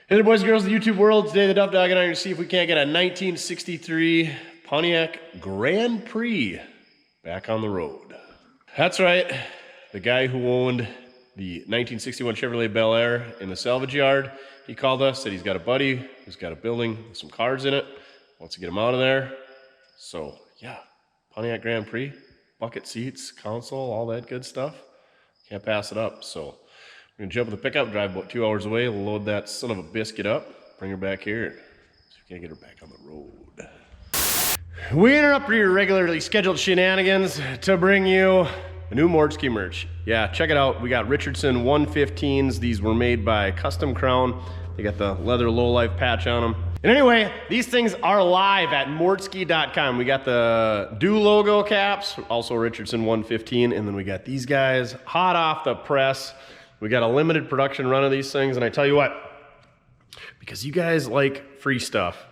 Hey there, boys and girls of the YouTube world. Today, the Duff Dog and I are going to see if we can't get a 1963 Pontiac Grand Prix back on the road. That's right. The guy who owned the 1961 Chevrolet Bel Air in the salvage yard, he called us, said he's got a buddy who's got a building with some cars in it, wants to get him out of there. So, yeah, Pontiac Grand Prix, bucket seats, console, all that good stuff. Can't pass it up. So, we're going to jump in the pickup, drive about 2 hours away, load that son of a biscuit up, bring her back here, so we can't get her back on the road. We interrupt your regularly scheduled shenanigans to bring you a new Mortske merch. Yeah, check it out. We got Richardson 115s. These were made by Custom Crown. They got the leather low-life patch on them. And anyway, these things are live at mortske.com. We got the Do logo caps, also Richardson 115, and then we got these guys hot off the press. We got a limited production run of these things, and I tell you what, because you guys like free stuff,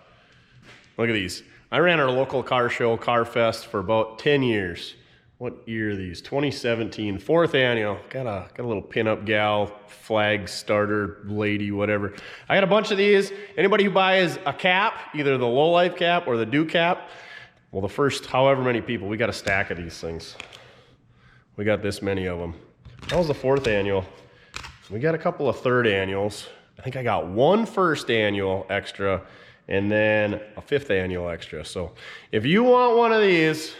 look at these. I ran our local car show, Car Fest, for about 10 years. What year are these? 2017, 4th annual. Got a little pinup gal, flag starter, lady, whatever. I got a bunch of these. Anybody who buys a cap, either the low life cap or the Do cap, well, the first however many people, we got a stack of these things. We got this many of them. That was the 4th annual. We got a couple of 3rd annuals. I think I got one 1st annual extra and then a 5th annual extra. So if you want one of these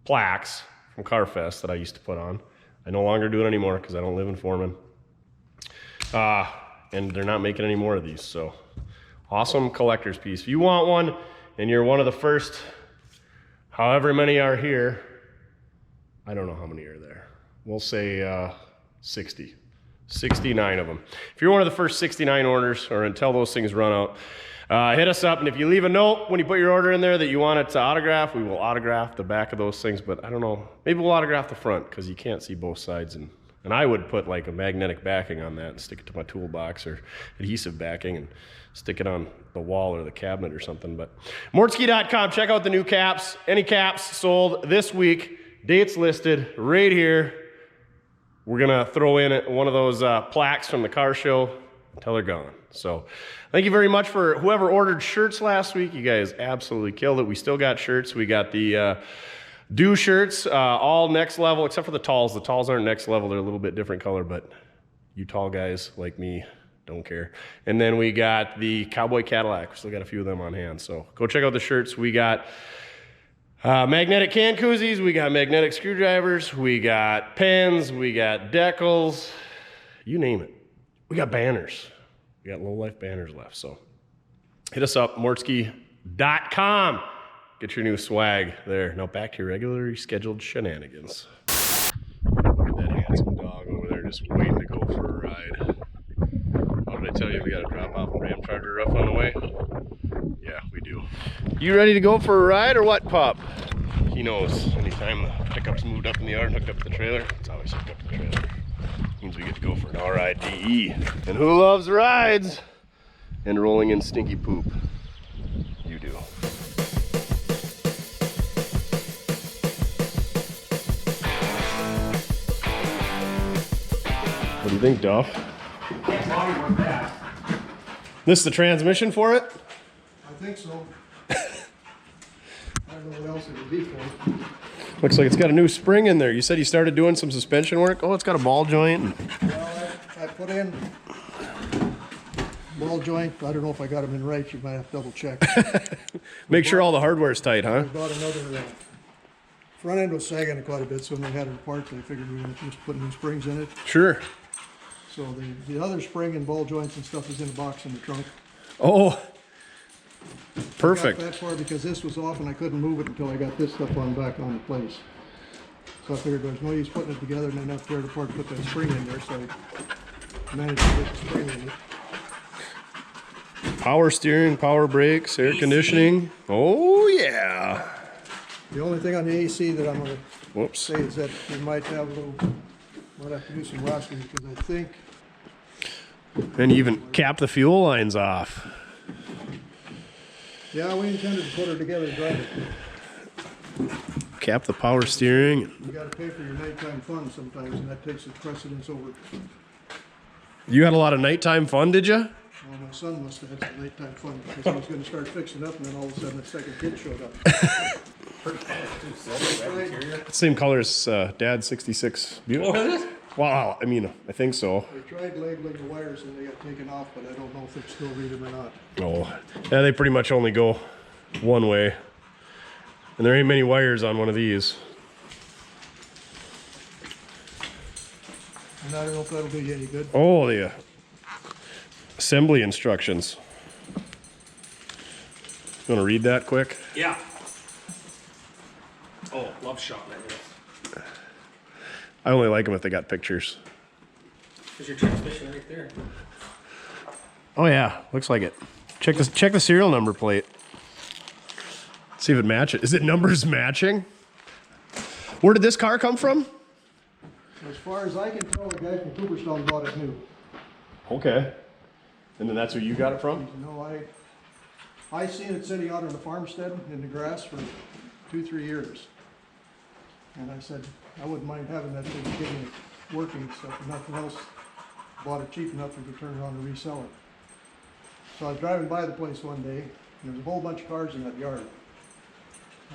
plaques from CarFest that I used to put on, I no longer do it anymore because I don't live in Foreman. And they're not making any more of these. So awesome collector's piece. If you want one and you're one of the first, however many are here, I don't know how many are there. We'll say 60. 69 of them. If you're one of the first 69 orders, or until those things run out, hit us up, and if you leave a note when you put your order in there that you want it to autograph, we will autograph the back of those things, but I don't know, maybe we'll autograph the front, because you can't see both sides, and I would put like a magnetic backing on that and stick it to my toolbox, or adhesive backing, and stick it on the wall or the cabinet or something. But mortske.com, check out the new caps. Any caps sold this week, dates listed right here. We're gonna throw in one of those plaques from the car show until they're gone. So thank you very much for whoever ordered shirts last week. You guys absolutely killed it. We still got shirts. We got the Do shirts, all next level, except for the talls. The talls aren't next level. They're a little bit different color, but you tall guys like me don't care. And then we got the Cowboy Cadillac. We still got a few of them on hand. So go check out the shirts. We got magnetic can koozies, we got magnetic screwdrivers, we got pens, we got decals, you name it. We got banners. We got low life banners left. So hit us up, mortske.com. Get your new swag there. Now back to your regularly scheduled shenanigans. Look at that handsome dog over there just waiting to go for a ride. What did I tell you? We got to drop off a Ram Charger Rough on the way? Yeah, we do. You ready to go for a ride or what, pup? He knows. Anytime the pickup's moved up in the yard and hooked up to the trailer, it's always hooked up to the trailer. Means we get to go for an RIDE. And who loves rides and rolling in stinky poop? You do. What do you think, Duff? This is the transmission for it? I think so. I don't know what else it would be for. Looks like it's got a new spring in there. You said you started doing some suspension work? Oh, it's got a ball joint. Well, I put in ball joint. I don't know if I got them in right. You might have to double check. Make sure all the hardware's tight, huh? I bought another front end was sagging quite a bit, so when we had it apart, I figured we would just put new springs in it. Sure. So the other spring and ball joints and stuff is in a box in the trunk. Oh, perfect. I got that far because this was off and I couldn't move it until I got this stuff on back on the place. So I figured there's no use putting it together and then have to tear it apart and put that spring in there, so I managed to get the spring in it. Power steering, power brakes, air conditioning. Oh, yeah. The only thing on the AC that I'm going to Whoops. say is that we might have a little, might have to do some rostering because I think. And you even cap the fuel lines off. Yeah, we intended to put her together and drive it. Cap the power steering. You got to pay for your nighttime fun sometimes, and that takes its precedence over. You had a lot of nighttime fun, did you? Well, my my son must have had some nighttime fun because he was gonna start fixing up and then all of a sudden the second kid showed up. Same color as Dad's 66 Buick. Oh, is it? Wow, I mean, I think so. They tried labeling the wires and they got taken off, but I don't know if they still read them or not. Oh, yeah, they pretty much only go one way. And there ain't many wires on one of these. And I don't know if that'll do you any good. Oh, the assembly instructions. You want to read that quick? Yeah. Oh, love shot like this. I only like them if they got pictures. There's your transmission right there. Oh yeah, looks like it. Check the serial number plate. See if it matches. Is it numbers matching? Where did this car come from? As far as I can tell, the guy from Cooperstown bought it new. Okay. And then that's where you got it from? You know, I seen it sitting out on the farmstead in the grass for 2-3 years. And I said, I wouldn't mind having that thing getting it working and stuff, if nothing else. Bought it cheap enough to turn around and resell it. So I was driving by the place one day, and there was a whole bunch of cars in that yard.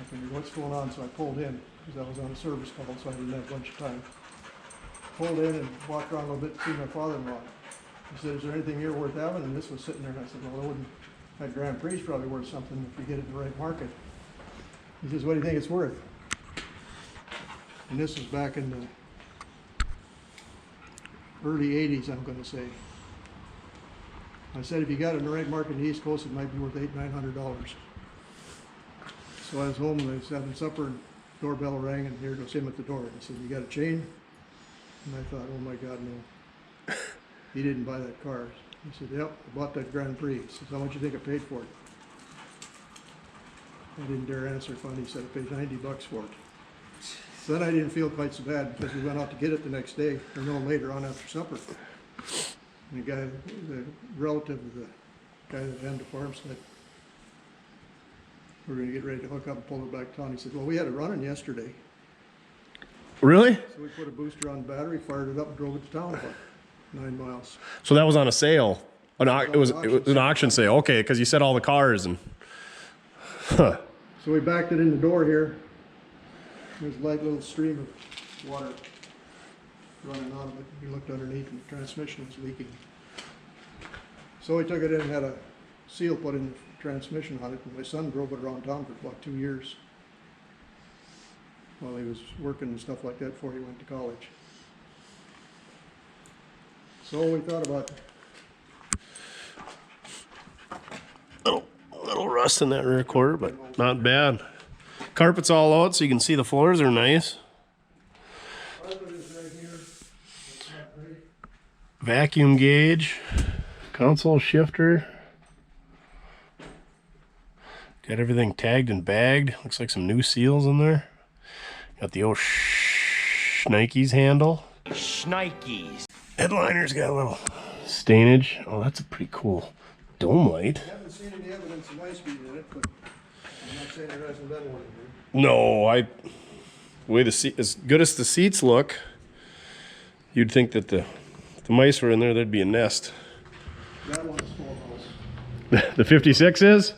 I figured, what's going on? So I pulled in, because I was on a service call, so I didn't have a bunch of time. Pulled in and walked around a little bit to see my father-in-law. He said, is there anything here worth having? And this was sitting there, and I said, well, I wouldn't. That Grand Prix is probably worth something if you get it in the right market. He says, what do you think it's worth? And this was back in the early 80s, I'm going to say. I said, if you got it in the right market in the East Coast, it might be worth $800-900. So I was home and I was having supper, and doorbell rang, and here goes him at the door. He said, you got a chain? And I thought, oh my God, no. He didn't buy that car. He said, yep, I bought that Grand Prix. He says, how much do you think I paid for it? I didn't dare answer funny. He said, I paid $90 for it. So then I didn't feel quite so bad because we went out to get it the next day, or no, later on after supper. And the relative of the guy that owned the farmstead, we were going to get ready to hook up and pull it back to town. He said, well, we had it running yesterday. Really? So we put a booster on the battery, fired it up, and drove it to town about 9 miles. So that was on a sale. It was an auction sale. Okay, because you said all the cars and. Huh. So we backed it in the door here. There's a light little stream of water running out of it. We looked underneath and the transmission was leaking. So we took it in and had a seal put in the transmission on it, and my son drove it around town for about 2 years while he was working and stuff like that before he went to college. So we thought about A little rust in that rear quarter, but not bad. Carpet's all out, so you can see the floors are nice. carpet is right here. It's not great. Vacuum gauge, console shifter. Got everything tagged and bagged. Looks like some new seals in there. Got the old Schnikes handle. Schnikes. Headliner's got a little stainage. Oh, that's a pretty cool dome light. I haven't seen any evidence of ice-speed in it, but I'm not saying there hasn't been one in here. No, way the seat, as good as the seats look, you'd think that if the mice were in there, there'd be a nest. That one's full house. The 56 is?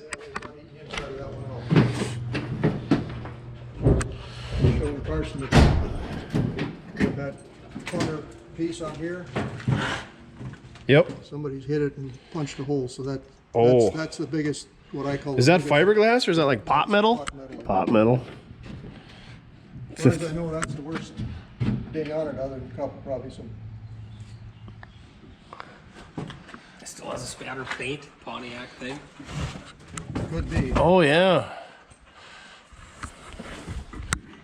Showing Carson that corner piece on here. Yep. Somebody's hit it and punched a hole, so that's the biggest, what I call. Is that fiberglass or is that like pot metal? Pot metal. Pot metal. As far as I know, that's the worst thing on it, other than a couple, probably some. It still has a spatter paint, Pontiac thing. Could be. Oh yeah.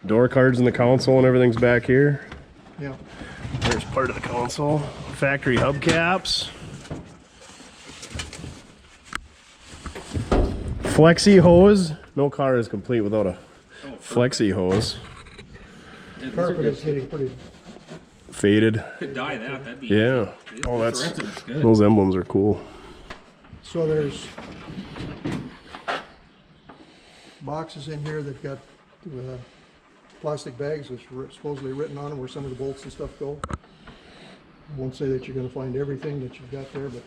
Door cards in the console and everything's back here. Yeah. There's part of the console. Factory hubcaps. Flexi hose. No car is complete without a flexi hose. Carpet is getting pretty. Faded. Could dye that. That'd be. Yeah. Oh, The rest of it's good. those emblems are cool. So there's boxes in here that got plastic bags, which were supposedly written on them where some of the bolts and stuff go. I won't say that you're going to find everything that you've got there, but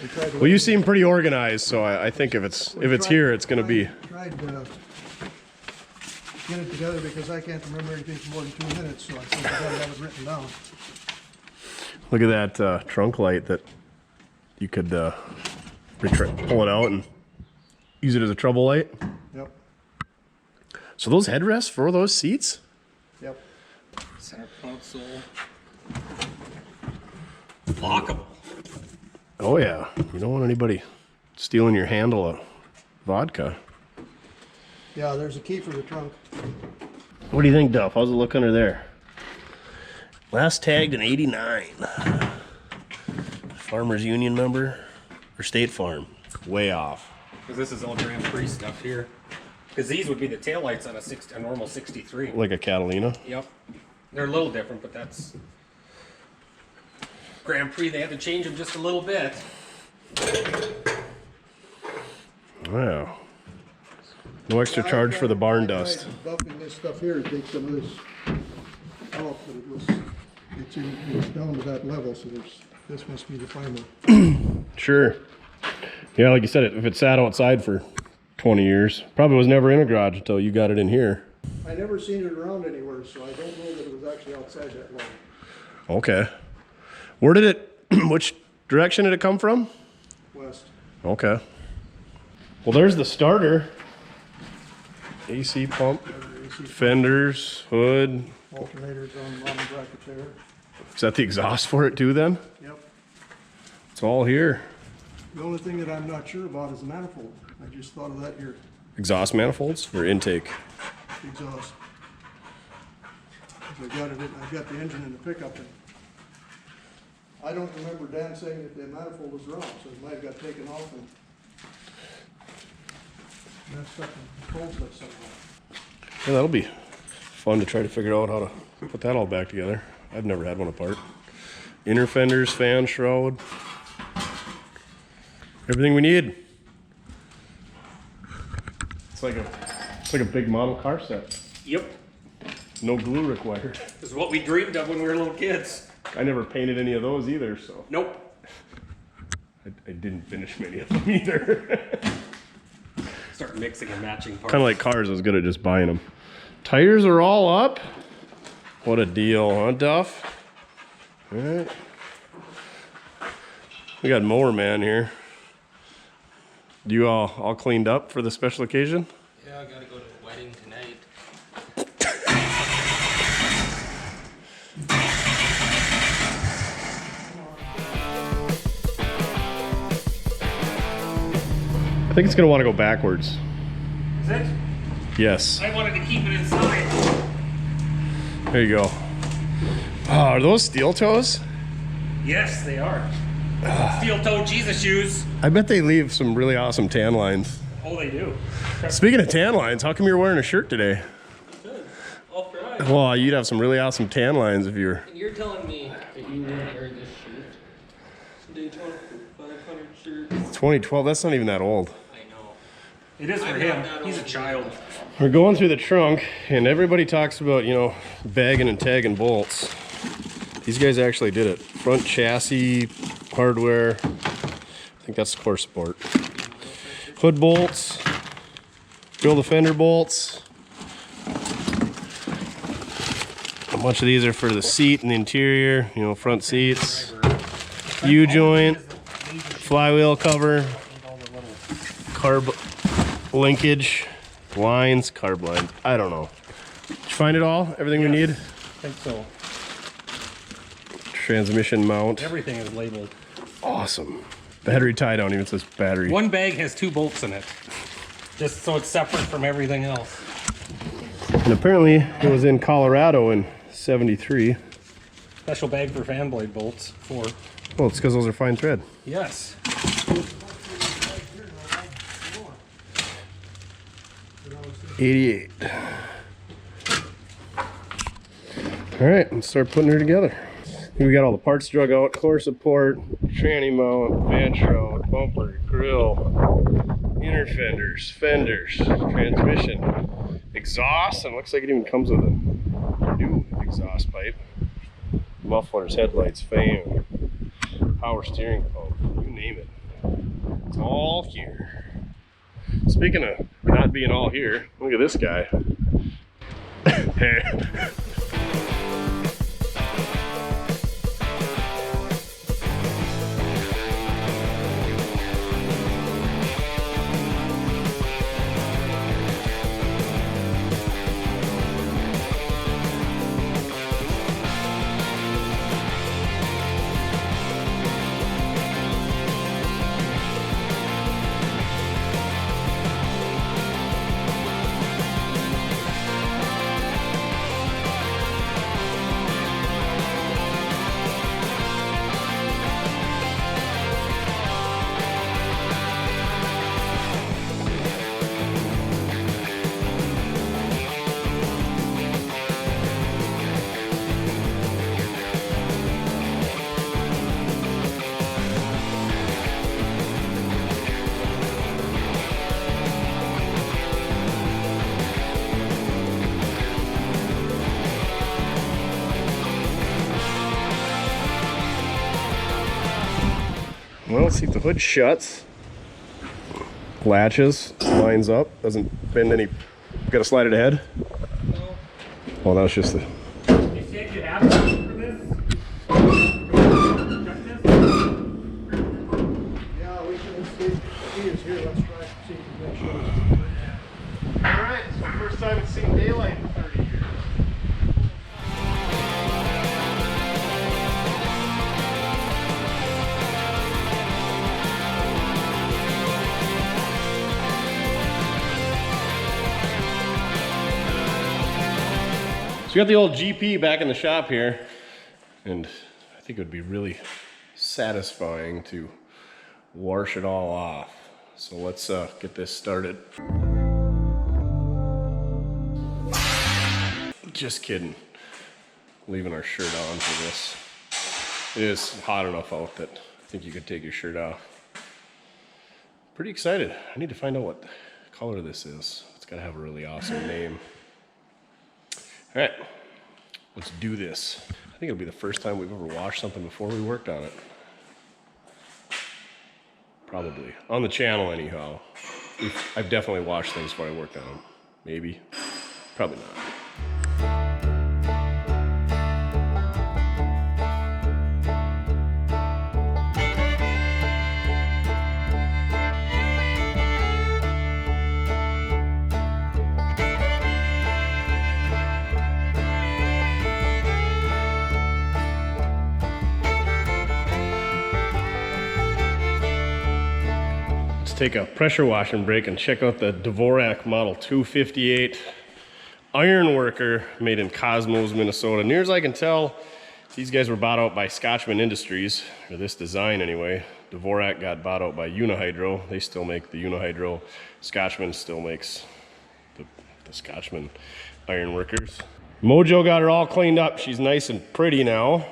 We tried to Well, you seem pretty organized, so I think if it's here, it's going to be. Tried to get it together because I can't remember anything for more than 2 minutes, so I think I gotta have it written down. Look at that trunk light that you could pull it out and use it as a trouble light. Yep, So those headrests for those seats? yep. Center console. Lockable. Oh yeah, you don't want anybody stealing your handle of vodka. Yeah, there's a key for the trunk. What do you think, Duff? How's it look under there? Last tagged in '89. Farmers Union number or State Farm? Way off. Because this is all Grand Prix stuff here. Because these would be the taillights on a normal 63. Like a Catalina. Yep. They're a little different, but that's Grand Prix. They had to change them just a little bit. Wow. No extra charge for the barn dust. Buffing this stuff here to take some of this out, but it's down to that level, so this must be the final. Sure. Yeah, like you said, if it sat outside for 20 years, probably was never in a garage until you got it in here. I never seen it around anywhere, so I don't know that it was actually outside that long. Okay. Where did it, which direction did it come from? West. Okay. Well, there's the starter. AC pump, fenders, hood. Alternators on the bottom bracket there. Is that the exhaust for it too then? Yep. It's all here. The only thing that I'm not sure about is the manifold. I just thought of that here, Exhaust manifolds or intake? exhaust. 'Cause I've got the engine in the pickup, and I don't remember Dan saying that the manifold was wrong, so it might have got taken off and messed up and controls like something. Yeah, that'll be fun to try to figure out how to put that all back together. I've never had one apart. Inner fenders, fan shroud. Everything we need. It's like a big model car set. Yep. No glue required. This is what we dreamed of when we were little kids. I never painted any of those either, so Nope. I didn't finish many of them either. Start mixing and matching parts. Kind of like cars, I was good at just buying them. Tires are all up. What a deal, huh, Duff? All right. We got Mower Man here. You all cleaned up for the special occasion? Yeah, I gotta go to a wedding tonight. I think it's gonna want to go backwards. Is it? Yes. I wanted to keep it inside. There you go. Oh, are those steel toes? Yes, they are. Steel-toed Jesus shoes. I bet they leave some really awesome tan lines. Oh, they do. Speaking of tan lines, how come you're wearing a shirt today? Good. All right. Well, you'd have some really awesome tan lines if you were. And you're telling me that you wouldn't wear this shirt? Daytona 500 shirt. 2012, that's not even that old. I know. It is for him. He's a child. We're going through the trunk, and everybody talks about, you know, bagging and tagging bolts. These guys actually did it. Front chassis, hardware. I think that's core support. Hood bolts, drill the fender bolts. A bunch of these are for the seat and the interior, you know, front seats. U-joint, flywheel cover, carb linkage, lines, carb lines. I don't know. Did you find it all? Everything we need? I think so. Transmission mount. Everything is labeled. Awesome. Battery tie down even says battery. One bag has 2 bolts in it. Just so it's separate from everything else. And apparently it was in Colorado in '73. Special bag for fan blade bolts. 4. Well, it's because those are fine thread. Yes. '88. All right, let's start putting her together. We got all the parts drug out: core support, tranny mount, fan shroud, bumper, grill, inner fenders, transmission, exhaust, and looks like it even comes with a new exhaust pipe, mufflers, headlights, fan, power steering pump, you name it. It's all here. Speaking of not being all here, look at this guy. Hey. Well, let's see if the hood shuts. Latches, lines up, doesn't bend any. Gotta slide it ahead? No. Oh, that was just the. You said you have something for this? Check this? Yeah, we can see he is here. Let's try to see if we can show us. Alright, so first time it's seen daylight in 30 years. So we got the old GP back in the shop here, and I think it would be really satisfying to wash it all off. So let's get this started. Just kidding. Leaving our shirt on for this. It is hot enough out that I think you could take your shirt off. Pretty excited. I need to find out what color this is. It's gotta have a really awesome name. All right, let's do this. I think it'll be the first time we've ever washed something before we worked on it. Probably. On the channel anyhow. I've definitely washed things before I worked on them. Maybe. Probably not. Take a pressure washing break and check out the Dvorak Model 258 Ironworker made in Cosmos, Minnesota. Near as I can tell, these guys were bought out by Scotchman Industries, or this design anyway. Dvorak got bought out by Unihydro. They still make the Unihydro. Scotchman still makes the Scotchman Ironworkers. Mojo got her all cleaned up. She's nice and pretty now.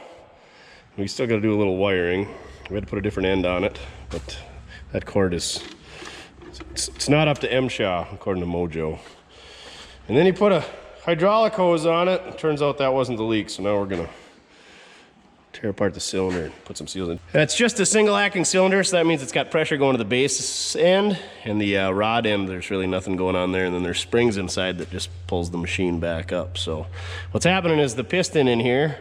We still got to do a little wiring. We had to put a different end on it, but that cord is, it's not up to MSHA, according to Mojo. And then he put a hydraulic hose on it. It turns out that wasn't the leak, so now we're gonna tear apart the cylinder and put some seals in. That's just a single acting cylinder, so that means it's got pressure going to the base end, and the rod end, there's really nothing going on there, and then there's springs inside that just pulls the machine back up. So what's happening is the piston in here,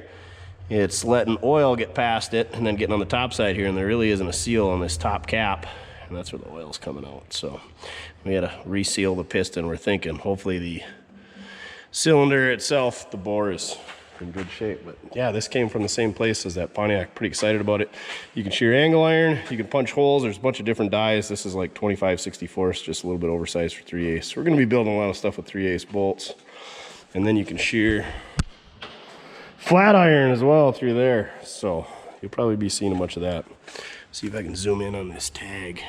it's letting oil get past it and then getting on the top side here, and there really isn't a seal on this top cap, and that's where the oil's coming out. So we had to reseal the piston. We're thinking hopefully the cylinder itself, the bore is in good shape. But yeah, this came from the same place as that Pontiac. Pretty excited about it. You can shear angle iron, you can punch holes. There's a bunch of different dies. This is like 25/64, just a little bit oversized for 3/8. We're gonna be building a lot of stuff with 3/8 bolts. And then you can shear flat iron as well through there. So you'll probably be seeing a bunch of that. See if I can zoom in on this tag.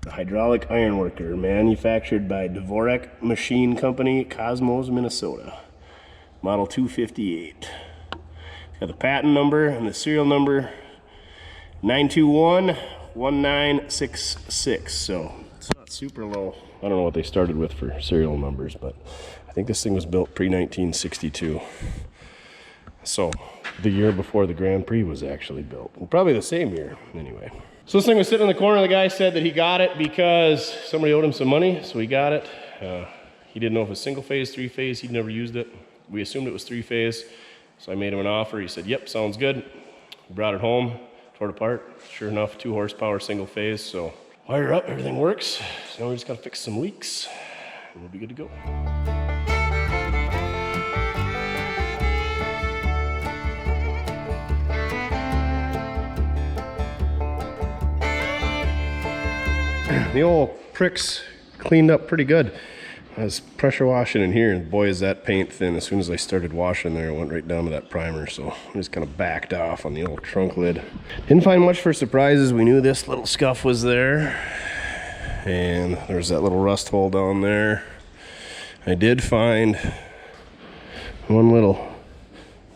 The hydraulic ironworker, manufactured by Dvorak Machine Company, Cosmos, Minnesota. Model 258. Got the patent number and the serial number 9211966. So it's not super low. I don't know what they started with for serial numbers, but I think this thing was built pre-1962. So the year before the Grand Prix was actually built. Well, probably the same year, anyway. So this thing was sitting in the corner. The guy said that he got it because somebody owed him some money, so he got it. He didn't know if it was single phase, 3-phase. He'd never used it. We assumed it was 3-phase, so I made him an offer. He said, yep, sounds good. We brought it home, tore it apart. Sure enough, 2 horsepower, single phase. So wire up, everything works. So now we just gotta fix some leaks and we'll be good to go. The old Prix cleaned up pretty good. I was pressure washing in here, and boy is that paint thin. As soon as I started washing there, it went right down to that primer, so I just kind of backed off on the old trunk lid. Didn't find much for surprises. We knew this little scuff was there, and there's that little rust hole down there. I did find one little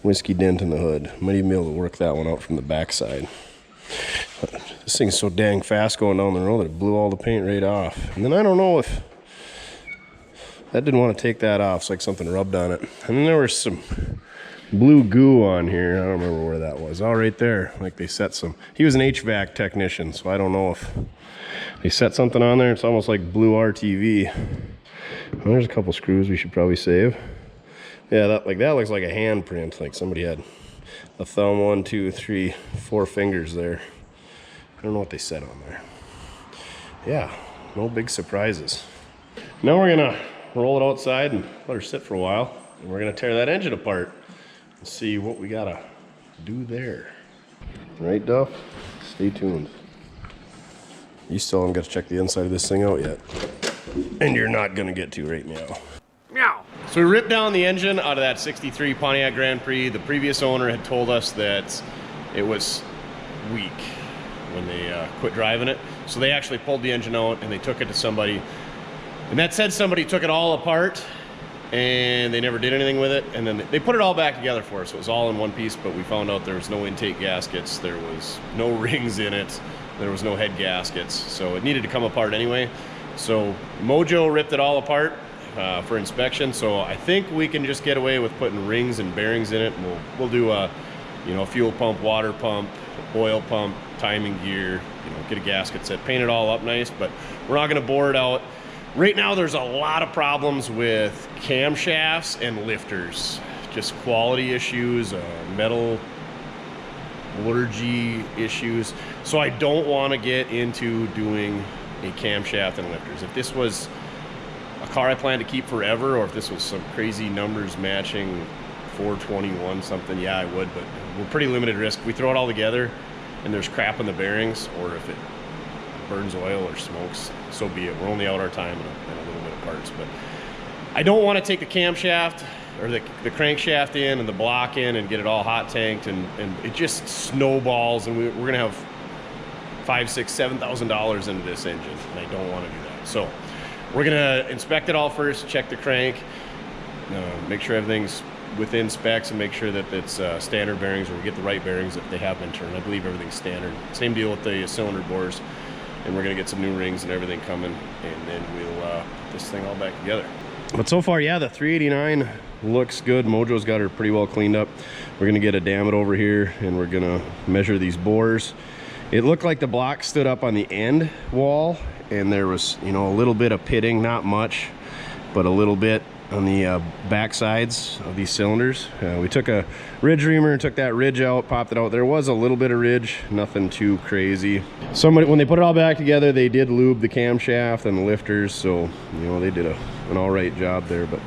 whiskey dent in the hood. Might even be able to work that one out from the backside. This thing's so dang fast going down the road that it blew all the paint right off. And then I don't know if that didn't want to take that off. It's like something rubbed on it. And then there was some blue goo on here. I don't remember where that was. Oh, right there. Like they set some. He was an HVAC technician, so I don't know if they set something on there. It's almost like blue RTV. Well, there's a couple screws we should probably save. Yeah, that looks like a handprint. Like somebody had a thumb, 1, 2, 3, 4 fingers there. I don't know what they said on there. Yeah, no big surprises. Now we're gonna roll it outside and let her sit for a while. And we're gonna tear that engine apart and see what we gotta do there. Right, Duff? Stay tuned. You still haven't got to check the inside of this thing out yet. And you're not gonna get to right now. Meow. So we ripped down the engine out of that 63 Pontiac Grand Prix. The previous owner had told us that it was weak when they quit driving it. So they actually pulled the engine out and they took it to somebody. And that said somebody took it all apart and they never did anything with it. And then they put it all back together for us. It was all in one piece, but we found out there was no intake gaskets. There was no rings in it. There was no head gaskets. So it needed to come apart anyway. So Mojo ripped it all apart for inspection. So I think we can just get away with putting rings and bearings in it. And we'll do a fuel pump, water pump, oil pump, timing gear, get a gasket set, paint it all up nice, but we're not gonna bore it out. Right now there's a lot of problems with camshafts and lifters, just quality issues, metal metallurgy issues. So I don't want to get into doing a camshaft and lifters. If this was a car I plan to keep forever, or if this was some crazy numbers matching 421 something, yeah, I would, but we're pretty limited risk. If we throw it all together and there's crap in the bearings, or if it burns oil or smokes, so be it. We're only out our time and a little bit of parts. But I don't want to take the camshaft or the crankshaft in and the block in and get it all hot tanked, and it just snowballs, and we're gonna have $5,000, $6,000, $7,000 into this engine, and I don't want to do that. So we're gonna inspect it all first, check the crank, make sure everything's within specs, and make sure that it's standard bearings, or we get the right bearings if they have been turned. I believe everything's standard. Same deal with the cylinder bores, and we're gonna get some new rings and everything coming, and then we'll put this thing all back together. But so far, yeah, the 389 looks good. Mojo's got her pretty well cleaned up. We're gonna get a damn over here, and we're gonna measure these bores. It looked like the block stood up on the end wall, and there was, a little bit of pitting, not much, but a little bit on the back sides of these cylinders. We took a ridge reamer and took that ridge out, popped it out. There was a little bit of ridge, nothing too crazy. Somebody, when they put it all back together, they did lube the camshaft and the lifters, so they did an all right job there. But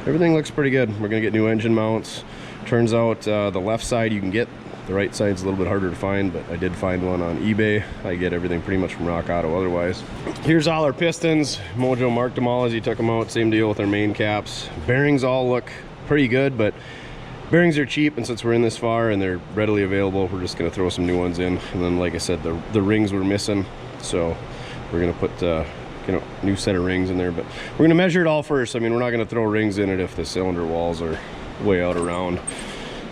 everything looks pretty good. We're gonna get new engine mounts. Turns out the left side you can get. The right side's a little bit harder to find, but I did find one on eBay. I get everything pretty much from Rock Auto otherwise. Here's all our pistons. Mojo marked them all as he took them out. Same deal with our main caps. Bearings all look pretty good, but bearings are cheap, and since we're in this far and they're readily available, we're just gonna throw some new ones in. And then, like I said, the rings were missing, so we're gonna put new set of rings in there. But we're gonna measure it all first. I mean, we're not gonna throw rings in it if the cylinder walls are way out around.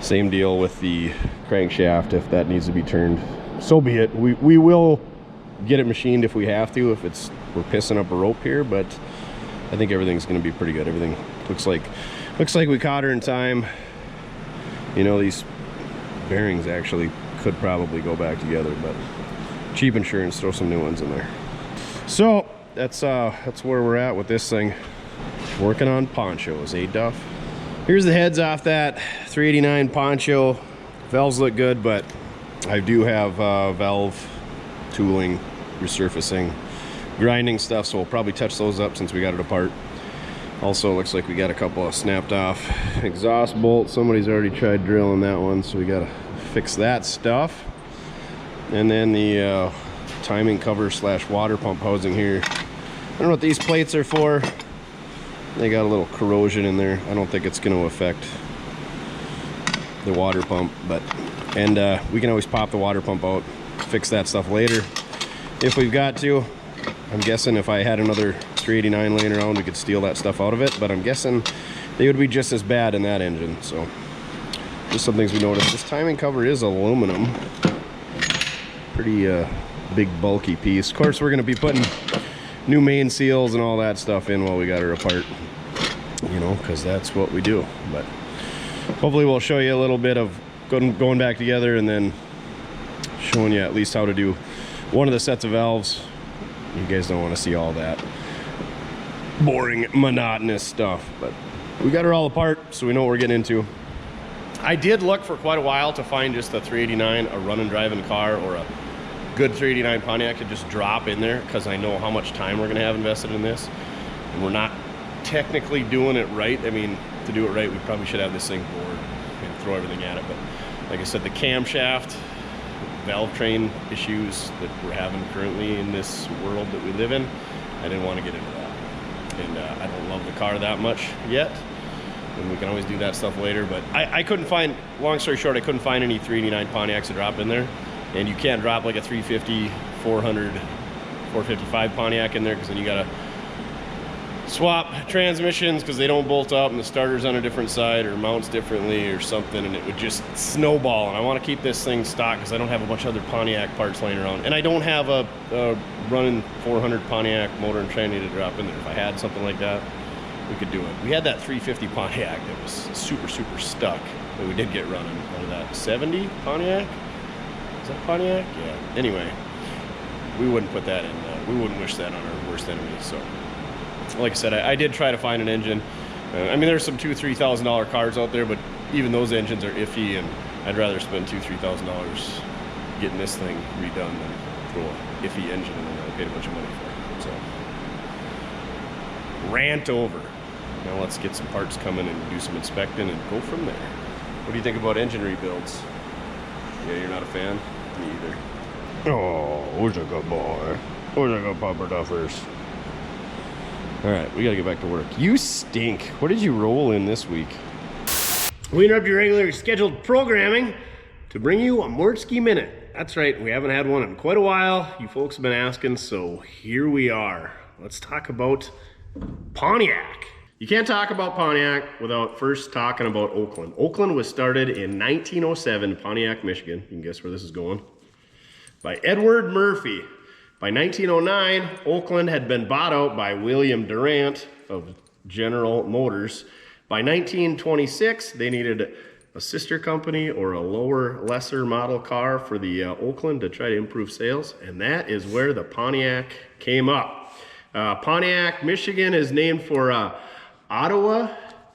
Same deal with the crankshaft. If that needs to be turned, so be it. We will get it machined if we have to, if we're pissing up a rope here, but I think everything's going to be pretty good. Everything looks like we caught her in time. These bearings actually could probably go back together, but cheap insurance, throw some new ones in there. So that's where we're at with this thing. Working on ponchos, eh, Duff? Here's the heads off that 389 poncho. Valves look good, but I do have valve tooling, resurfacing, grinding stuff, so we'll probably touch those up since we got it apart. Also, looks like we got a couple of snapped off exhaust bolts. Somebody's already tried drilling that one, so we gotta fix that stuff. And then the timing cover slash water pump housing here. I don't know what these plates are for. They got a little corrosion in there. I don't think it's going to affect the water pump, but we can always pop the water pump out, fix that stuff later if we've got to. I'm guessing if I had another 389 laying around, we could steal that stuff out of it, but I'm guessing they would be just as bad in that engine. So just some things we noticed. This timing cover is aluminum. Pretty big bulky piece. Of course, we're going to be putting new main seals and all that stuff in while we got her apart, you know, because that's what we do. But hopefully we'll show you a little bit of going back together and then showing you at least how to do one of the sets of valves. You guys don't want to see all that boring, monotonous stuff, but we got her all apart, so we know what we're getting into. I did look for quite a while to find just a 389, a run and driving car, or a good 389 Pontiac to just drop in there, because I know how much time we're going to have invested in this, and we're not technically doing it right. I mean, to do it right, we probably should have this thing bored and throw everything at it, but like I said, the camshaft, valve train issues that we're having currently in this world that we live in, I didn't want to get into that. And I don't love the car that much yet, and we can always do that stuff later, but I couldn't find, long story short, I couldn't find any 389 Pontiacs to drop in there. And you can't drop like a 350, 400, 455 Pontiac in there, because then you gotta swap transmissions because they don't bolt up and the starter's on a different side or mounts differently or something, and it would just snowball. And I want to keep this thing stock because I don't have a bunch of other Pontiac parts laying around, and I don't have a running 400 Pontiac motor and tranny to drop in there. If I had something like that, we could do it. We had that 350 Pontiac that was super stuck, but we did get running out of that 70 Pontiac. Is that Pontiac? Yeah. Anyway, we wouldn't put that in. We wouldn't wish that on our worst enemy. So, like I said, I did try to find an engine. I mean, there's some $2,000-3,000 cars out there, but even those engines are iffy, and I'd rather spend $2,000-3,000 getting this thing redone than throw an iffy engine in there I paid a bunch of money for. So, rant over. Now let's get some parts coming and do some inspecting and go from there. What do you think about engine rebuilds? Yeah, you're not a fan? Me either. Oh, where's a good boy? Where's a good pupper duffers? All right, we gotta get back to work. You stink. What did you roll in this week? We interrupt your regularly scheduled programming to bring you a Mortske Minute. That's right, we haven't had one in quite a while. You folks have been asking, so here we are. Let's talk about Pontiac. You can't talk about Pontiac without first talking about Oakland. Oakland was started in 1907, Pontiac, Michigan. You can guess where this is going. By Edward Murphy. By 1909, Oakland had been bought out by William Durant of General Motors. By 1926, they needed a sister company or a lesser model car for the Oakland to try to improve sales, and that is where the Pontiac came up. Pontiac, Michigan is named for Ottawa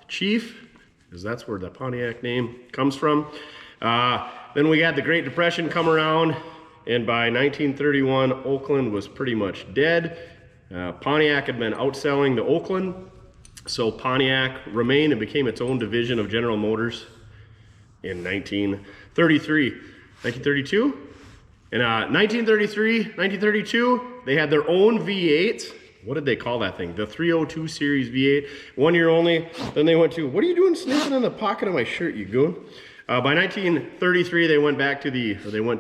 Chief, because that's where the Pontiac name comes from. Then we got the Great Depression come around, and by 1931, Oakland was pretty much dead. Pontiac had been outselling the Oakland, so Pontiac remained and became its own division of General Motors in 1933. 1932? In 1932, they had their own V8. What did they call that thing? The 302 series V8. 1 year only. Then they went to, what are you doing sniffing in the pocket of my shirt, you goon? By 1933, they went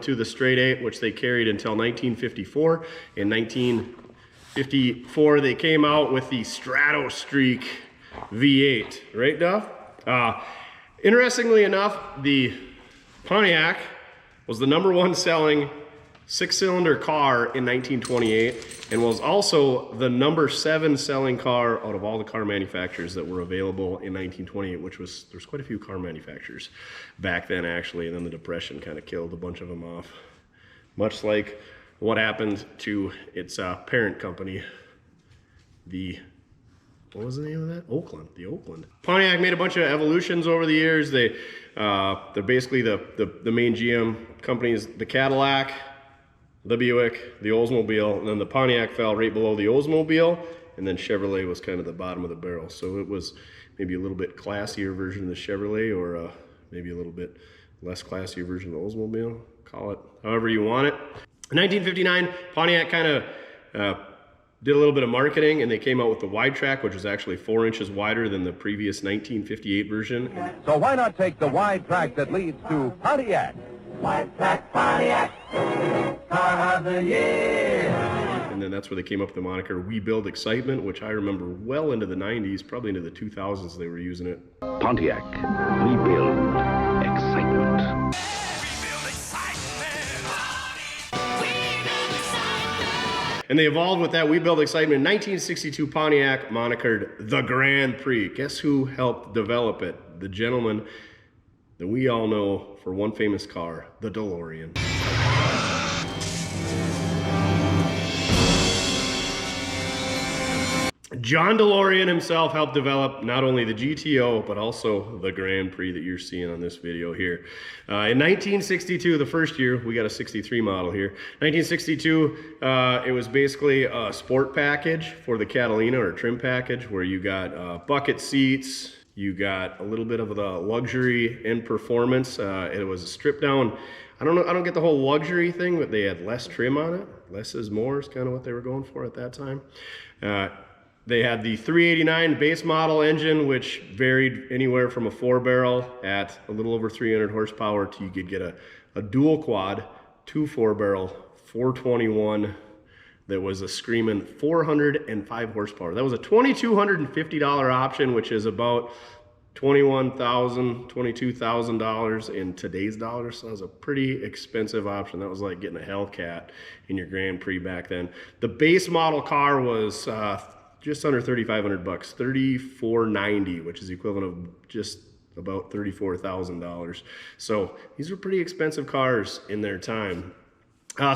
to the straight 8, which they carried until 1954. In 1954, they came out with the Strato Streak V8. Right, Duff? Interestingly enough, the Pontiac was the #1 selling 6-cylinder car in 1928, and was also the #7 selling car out of all the car manufacturers that were available in 1928, which was, there's quite a few car manufacturers back then actually, and then the Depression kind of killed a bunch of them off. Much like what happened to its parent company, what was the name of that? Oakland, the Oakland. Pontiac made a bunch of evolutions over the years. They're basically the main GM companies, the Cadillac, the Buick, the Oldsmobile, and then the Pontiac fell right below the Oldsmobile, and then Chevrolet was kind of the bottom of the barrel. So it was maybe a little bit classier version of the Chevrolet, or maybe a little bit less classier version of the Oldsmobile. Call it however you want it. In 1959, Pontiac kind of did a little bit of marketing, and they came out with the wide track, which was actually 4 inches wider than the previous 1958 version. So why not take the wide track that leads to Pontiac? Wide track Pontiac, car of the year. And then that's where they came up with the moniker We Build Excitement, which I remember well into the 90s, probably into the 2000s they were using it. Pontiac, we build excitement. And they evolved with that We Build Excitement in 1962 Pontiac, monikered the Grand Prix. Guess who helped develop it? The gentleman that we all know for one famous car, the DeLorean. John DeLorean himself helped develop not only the GTO, but also the Grand Prix that you're seeing on this video here. In 1962, the first year, we got a 63 model here. 1962, it was basically a sport package for the Catalina, or trim package, where you got bucket seats, you got a little bit of the luxury and performance. It was a stripped down. I don't get the whole luxury thing, but they had less trim on it. Less is more is kind of what they were going for at that time. They had the 389 base model engine, which varied anywhere from a 4-barrel at a little over 300 horsepower to you could get a dual quad, 2 4-barrel, 421 that was a screaming 405 horsepower. That was a $2,250 option, which is about $21,000, $22,000 in today's dollars. So that was a pretty expensive option. That was like getting a Hellcat in your Grand Prix back then. The base model car was just under $3,500, $3,490, which is the equivalent of just about $34,000. So these were pretty expensive cars in their time.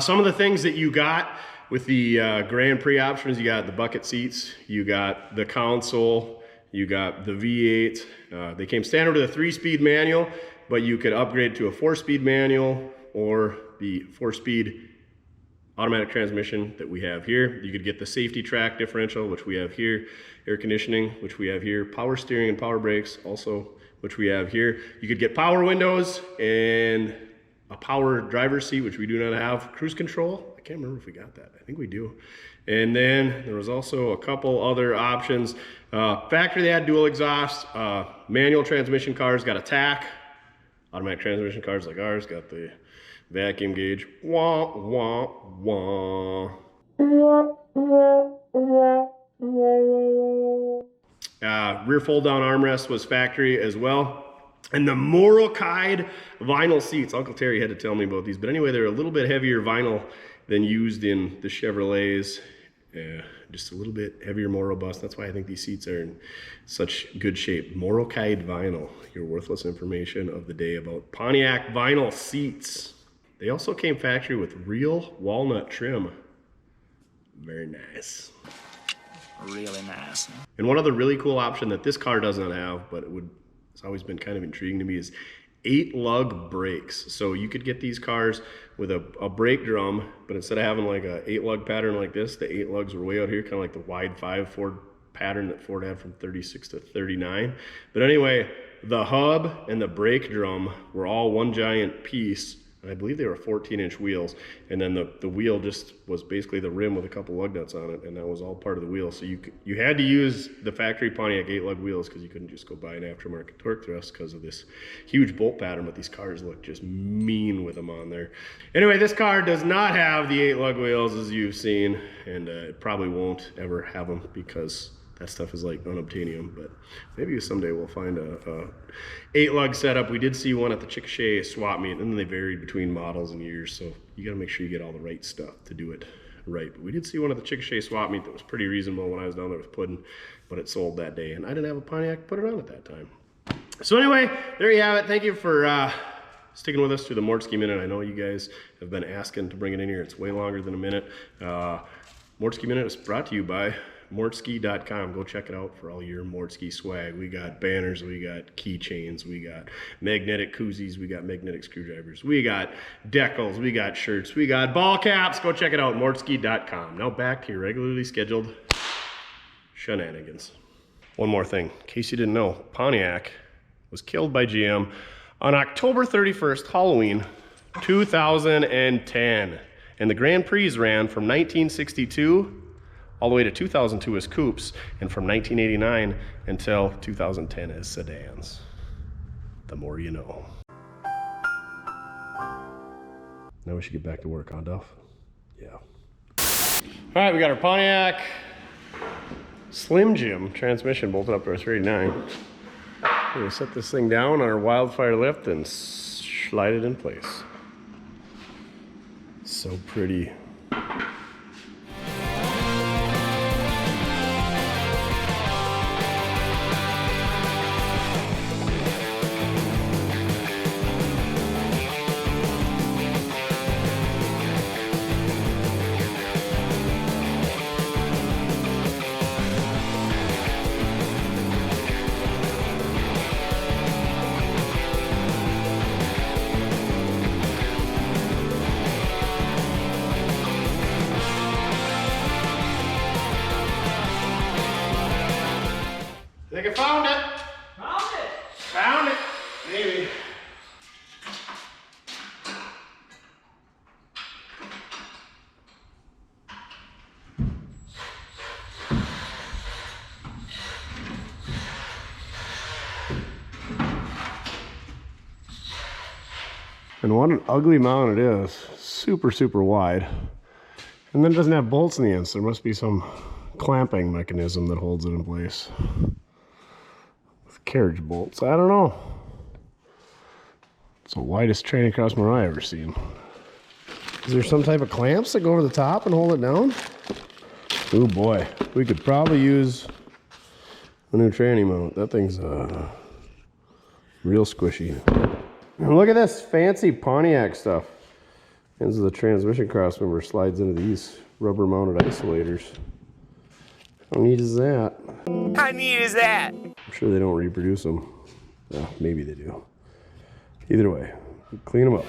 Some of the things that you got with the Grand Prix options, you got the bucket seats, you got the console, you got the V8. They came standard with a 3-speed manual, but you could upgrade to a 4-speed manual or the 4-speed automatic transmission that we have here. You could get the safety track differential, which we have here, air conditioning, which we have here, power steering and power brakes, also, which we have here. You could get power windows and a power driver's seat, which we do not have. Cruise control, I can't remember if we got that. I think we do. And then there was also a couple other options. Factory, they had dual exhaust. Manual transmission cars got a tach. Automatic transmission cars like ours got the vacuum gauge. Wah, wah, wah. Rear fold down armrest was factory as well. And the Mortske vinyl seats, Uncle Terry had to tell me about these, but anyway, they're a little bit heavier vinyl than used in the Chevrolets. Just a little bit heavier, more robust. That's why I think these seats are in such good shape. Mortske vinyl, your worthless information of the day about Pontiac vinyl seats. They also came factory with real walnut trim. Very nice. Really nice. And one other really cool option that this car does not have, but it's always been kind of intriguing to me, is 8-lug brakes. So you could get these cars with a brake drum, but instead of having like a 8-lug pattern like this, the 8 lugs were way out here, kind of like the wide 5 Ford pattern that Ford had from 36 to 39. But anyway, the hub and the brake drum were all one giant piece. I believe they were 14-inch wheels, and then the wheel just was basically the rim with a couple lug nuts on it, and that was all part of the wheel. So you had to use the factory Pontiac 8-lug wheels because you couldn't just go buy an aftermarket torque thrust because of this huge bolt pattern, but these cars look just mean with them on there. Anyway, this car does not have the 8-lug wheels as you've seen, and it probably won't ever have them because that stuff is like unobtainium, but maybe someday we'll find a 8-lug setup. We did see one at the Chickasha swap meet, and then they varied between models and years, so you gotta make sure you get all the right stuff to do it right. But we did see one at the Chickasha swap meet that was pretty reasonable when I was down there with pudding, but it sold that day, and I didn't have a Pontiac to put it on at that time. So anyway, there you have it. Thank you for sticking with us through the Mortske Minute. I know you guys have been asking to bring it in here. It's way longer than a minute. Mortske Minute is brought to you by mortske.com. Go check it out for all your Mortske swag. We got banners, we got keychains, we got magnetic koozies, we got magnetic screwdrivers, we got decals, we got shirts, we got ball caps. Go check it out, mortske.com. Now back to your regularly scheduled shenanigans. One more thing, in case you didn't know, Pontiac was killed by GM on October 31st, Halloween, 2010. And the Grand Prix ran from 1962 all the way to 2002 as coupes, and from 1989 until 2010 as sedans. The more you know. Now we should get back to work, huh, Duff? Yeah. All right, we got our Pontiac Slim Jim transmission bolted up to our 389. We're gonna set this thing down on our wildfire lift and slide it in place. So pretty. I think I found it. Found it. Found it. Maybe. And what an ugly mount it is. Super, super wide. And then it doesn't have bolts in the ends. There must be some clamping mechanism that holds it in place. Carriage bolts. I don't know. It's the widest training cross mower I've ever seen. Is there some type of clamps that go over the top and hold it down? Oh boy, we could probably use a new tranny mount. That thing's real squishy. And look at this fancy Pontiac stuff. Ends of the transmission cross member slides into these rubber mounted isolators. How neat is that? How neat is that? I'm sure they don't reproduce them. Maybe they do. Either way, clean them up.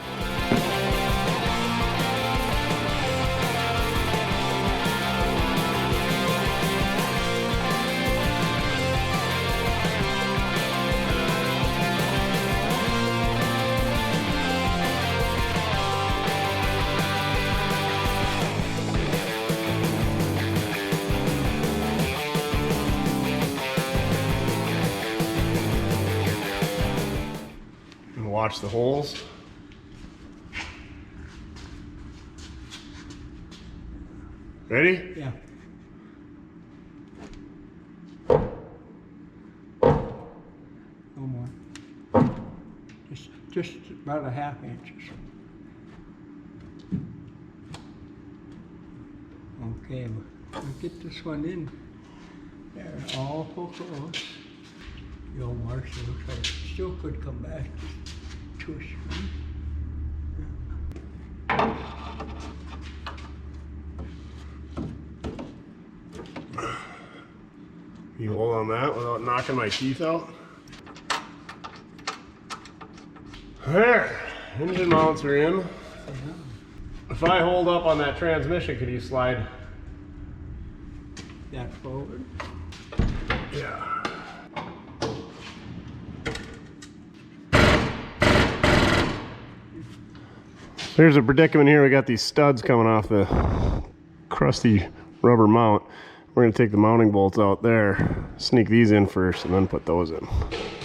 Watch the holes. Ready? Yeah. No more. Just about a half inch. Okay, we'll get this one in there all close. The old Marshall looks like it still could come back. Tush. You hold on that without knocking my teeth out. There, engine mounts are in. If I hold up on that transmission, could you slide? That forward. Yeah. There's a predicament here. We got these studs coming off the crusty rubber mount. We're gonna take the mounting bolts out there, sneak these in first, and then put those in.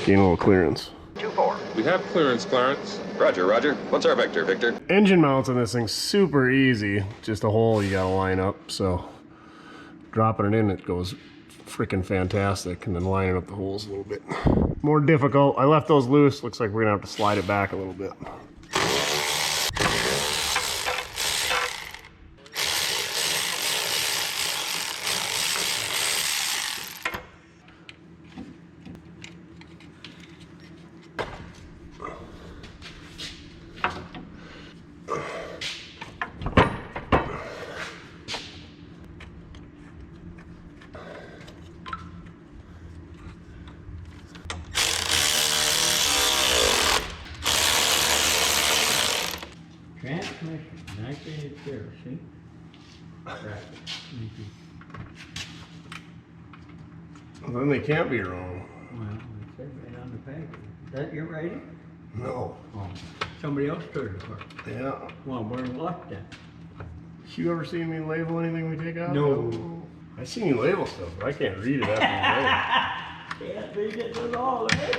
Gain a little clearance. 2-4. We have clearance, Clarence. Roger, Roger. What's our vector, Victor? Engine mounts on this thing super easy. Just a hole you gotta line up. So dropping it in, it goes freaking fantastic, and then lining up the holes a little bit more difficult. I left those loose. Looks like we're gonna have to slide it back a little bit. There, see? Right. Well, then they can't be wrong. Well, it said right on the package. Is that your writing? No. Oh, somebody else started it for. Yeah. Well, we're in luck then. You ever seen me label anything we take out? No. I seen you label stuff, but I can't read it after you Yeah, they get it all, right?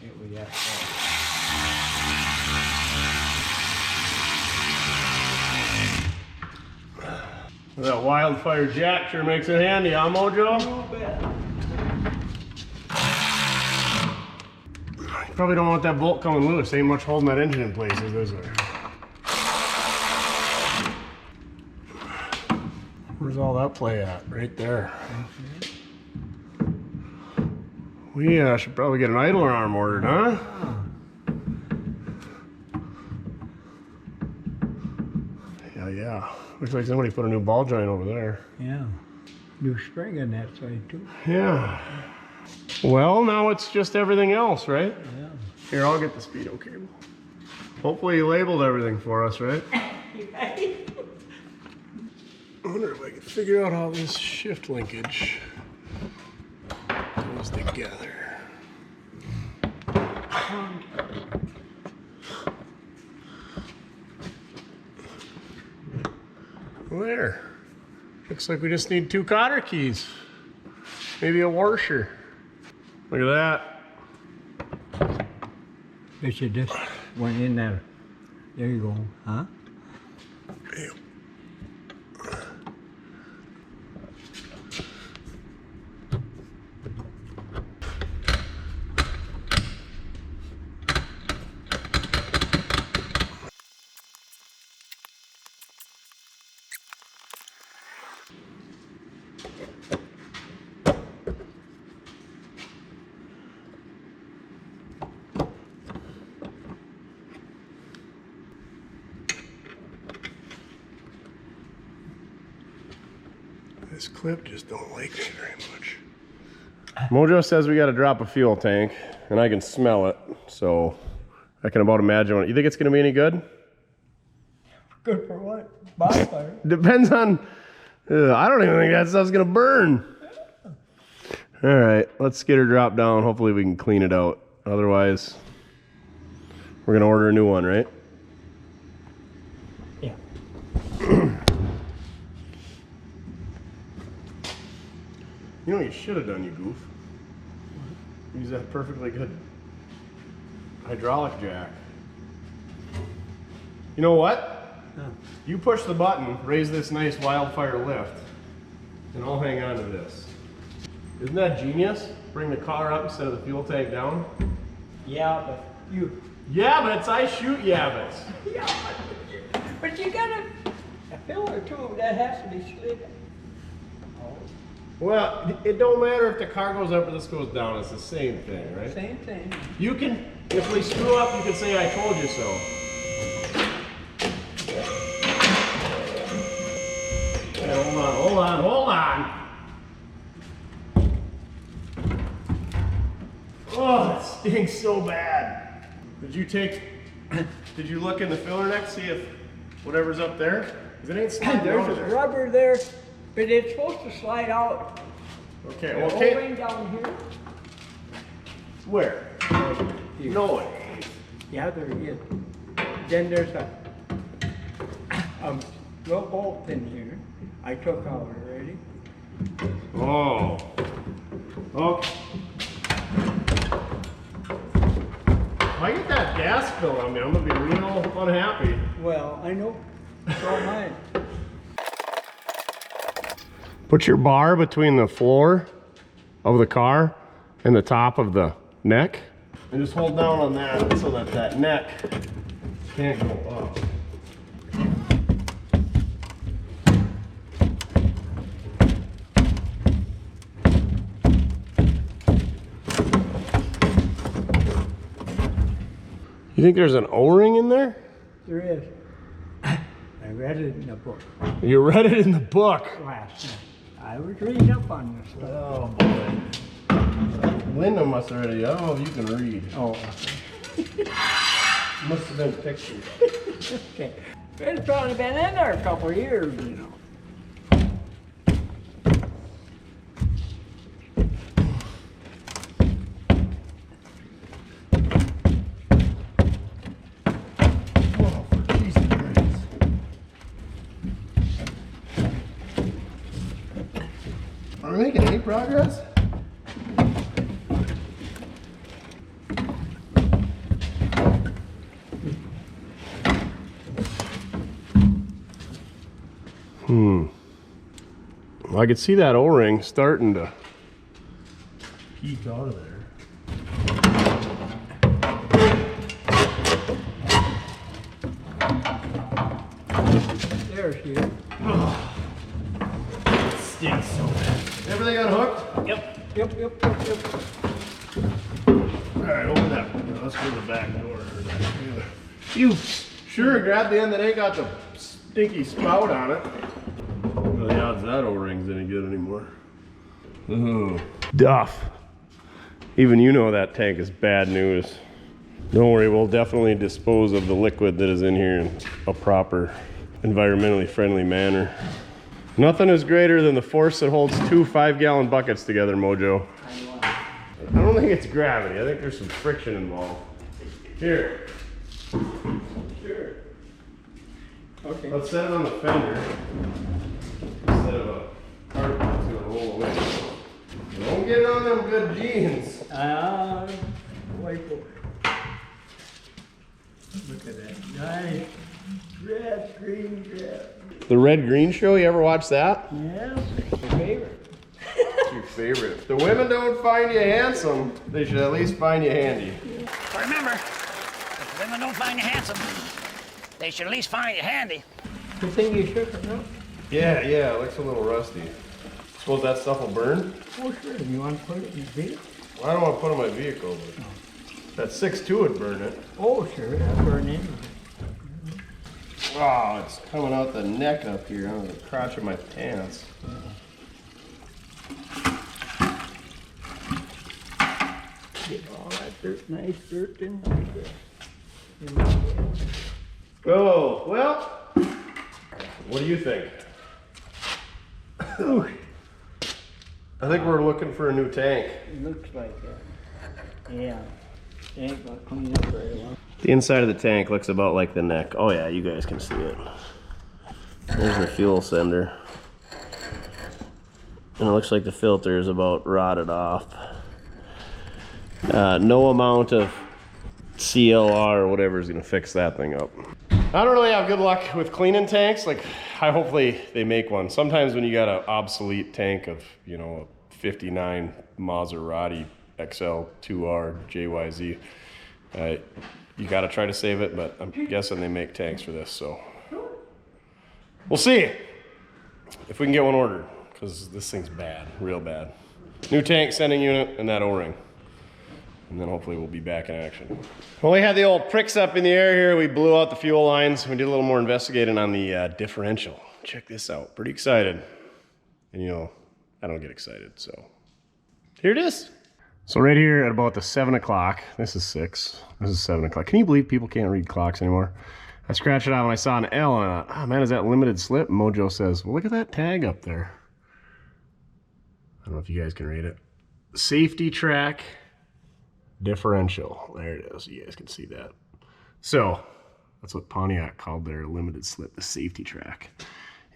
Here we got That wildfire jack sure makes it handy, huh, Mojo? You probably don't want that bolt coming loose. Ain't much holding that engine in place, is there? Where's all that play at? Right there. We should probably get an idler arm ordered, huh? Yeah. Looks like somebody put a new ball joint over there. Yeah. New spring on that side too. Yeah. Well, now it's just everything else, right? Yeah. Here, I'll get the speedo cable. Hopefully you labeled everything for us, right? I wonder if I can figure out how this shift linkage goes together. There. Looks like we just need 2 cotter keys. Maybe a washer. Look at that. Bet you just went in there. There you go, huh? Ew. This clip just don't like me very much. Mojo says we got to drop a fuel tank, and I can smell it, so I can about imagine what. You think it's going to be any good? Good for what? Bonfire. Depends on. I don't even think that stuff's going to burn. All right, let's get her dropped down. Hopefully we can clean it out. Otherwise, we're going to order a new one, right? Yeah. You know what you should have done, you goof? Use that perfectly good hydraulic jack. You know what? Huh. You push the button, raise this nice wildfire lift, and I'll hang on to this. Isn't that genius? Bring the car up instead of the fuel tank down. Yeah, but you. Yabbits, I shoot yabbits. Yeah, but you got a filler too that has to be slid. Oh, Well, it don't matter if the car goes up or this goes down. It's the same thing, right? same thing. You can, if we screw up, you can say I told you so. Hey, hold on. Oh, that stinks so bad. Did you look in the filler neck, see if whatever's up there? Because it ain't sliding There's down a there. rubber there, but it's supposed to slide out. Okay, The okay. O-ring down here. Where? Here. No way. Yeah, there is. Then there's a little bolt in here. I took out already. Oh. Okay. If I get that gas spill on me, I'm gonna be real unhappy. Well, I know. So am I. Put your bar between the floor of the car and the top of the neck. And just hold down on that so that that neck can't go up. You think there's an O-ring in there? There is. I read it in the book You read it in the book. last night. I was reading up on this stuff. Oh boy. Linda must have read it. I don't know if you can read. Oh, Must have been pictures. okay. It's probably been in there a couple of years, you know. Oh, for Jesus Christ. Are we making any progress? Well, I could see that O-ring starting to peek out of there. There she is. It stinks so bad. Everything unhooked? Yep. All right, open that window. Let's go to the back door. You sure grab the end that ain't got the stinky spout on it. Well, the odds that O-ring's any good anymore. Ooh. Duff. Even you know that tank is bad news. Don't worry, we'll definitely dispose of the liquid that is in here in a proper, environmentally friendly manner. Nothing is greater than the force that holds 2 5-gallon buckets together, Mojo. I don't think it's gravity. I think there's some friction involved. Here. Sure. Okay. Let's set it on the fender instead of a carpet that's gonna roll away. Don't get on them good jeans. Wait for it. Look at that. Nice. Red, green, red. The red green show, you ever watch that? Yeah, my favorite. It's your favorite. If the women don't find you handsome, they should at least find you handy. Remember, if women don't find you handsome, they should at least find you handy. Good thing you shook it up. Yeah, it looks a little rusty. Suppose that stuff will burn? Oh, sure. You want to put it in the vehicle? Well, I don't want to put it in my vehicle, but that 6.2 would burn it. Oh, sure. That'll burn in. Wow, it's coming out the neck up here, out of the crotch of my pants. Get all that dirt, nice dirt in. Oh, well, what do you think? I think we're looking for a new tank. It looks like that. Yeah. Ain't gonna clean up very well. The inside of the tank looks about like the neck. Oh yeah, you guys can see it. There's the fuel sender. And it looks like the filter is about rotted off. No amount of CLR or whatever is gonna fix that thing up. I don't really have good luck with cleaning tanks. Like, hopefully they make one. Sometimes when you got an obsolete tank of, you know, a 59 Maserati XL 2R JYZ, you got to try to save it, but I'm guessing they make tanks for this, so we'll see if we can get one ordered, because this thing's bad, real bad. New tank, sending unit, and that O-ring. And then hopefully we'll be back in action. Well, we had the old pricks up in the air here. We blew out the fuel lines. We did a little more investigating on the differential. Check this out. Pretty excited. And you know, I don't get excited, so here it is. So right here at about the 7 o'clock, this is 6, this is 7 o'clock. Can you believe people can't read clocks anymore? I scratched it out when I saw an L and I thought, oh man, is that limited slip? Mojo says, well, look at that tag up there. I don't know if you guys can read it. Safety track differential. There it is. You guys can see that. So that's what Pontiac called their limited slip, the safety track.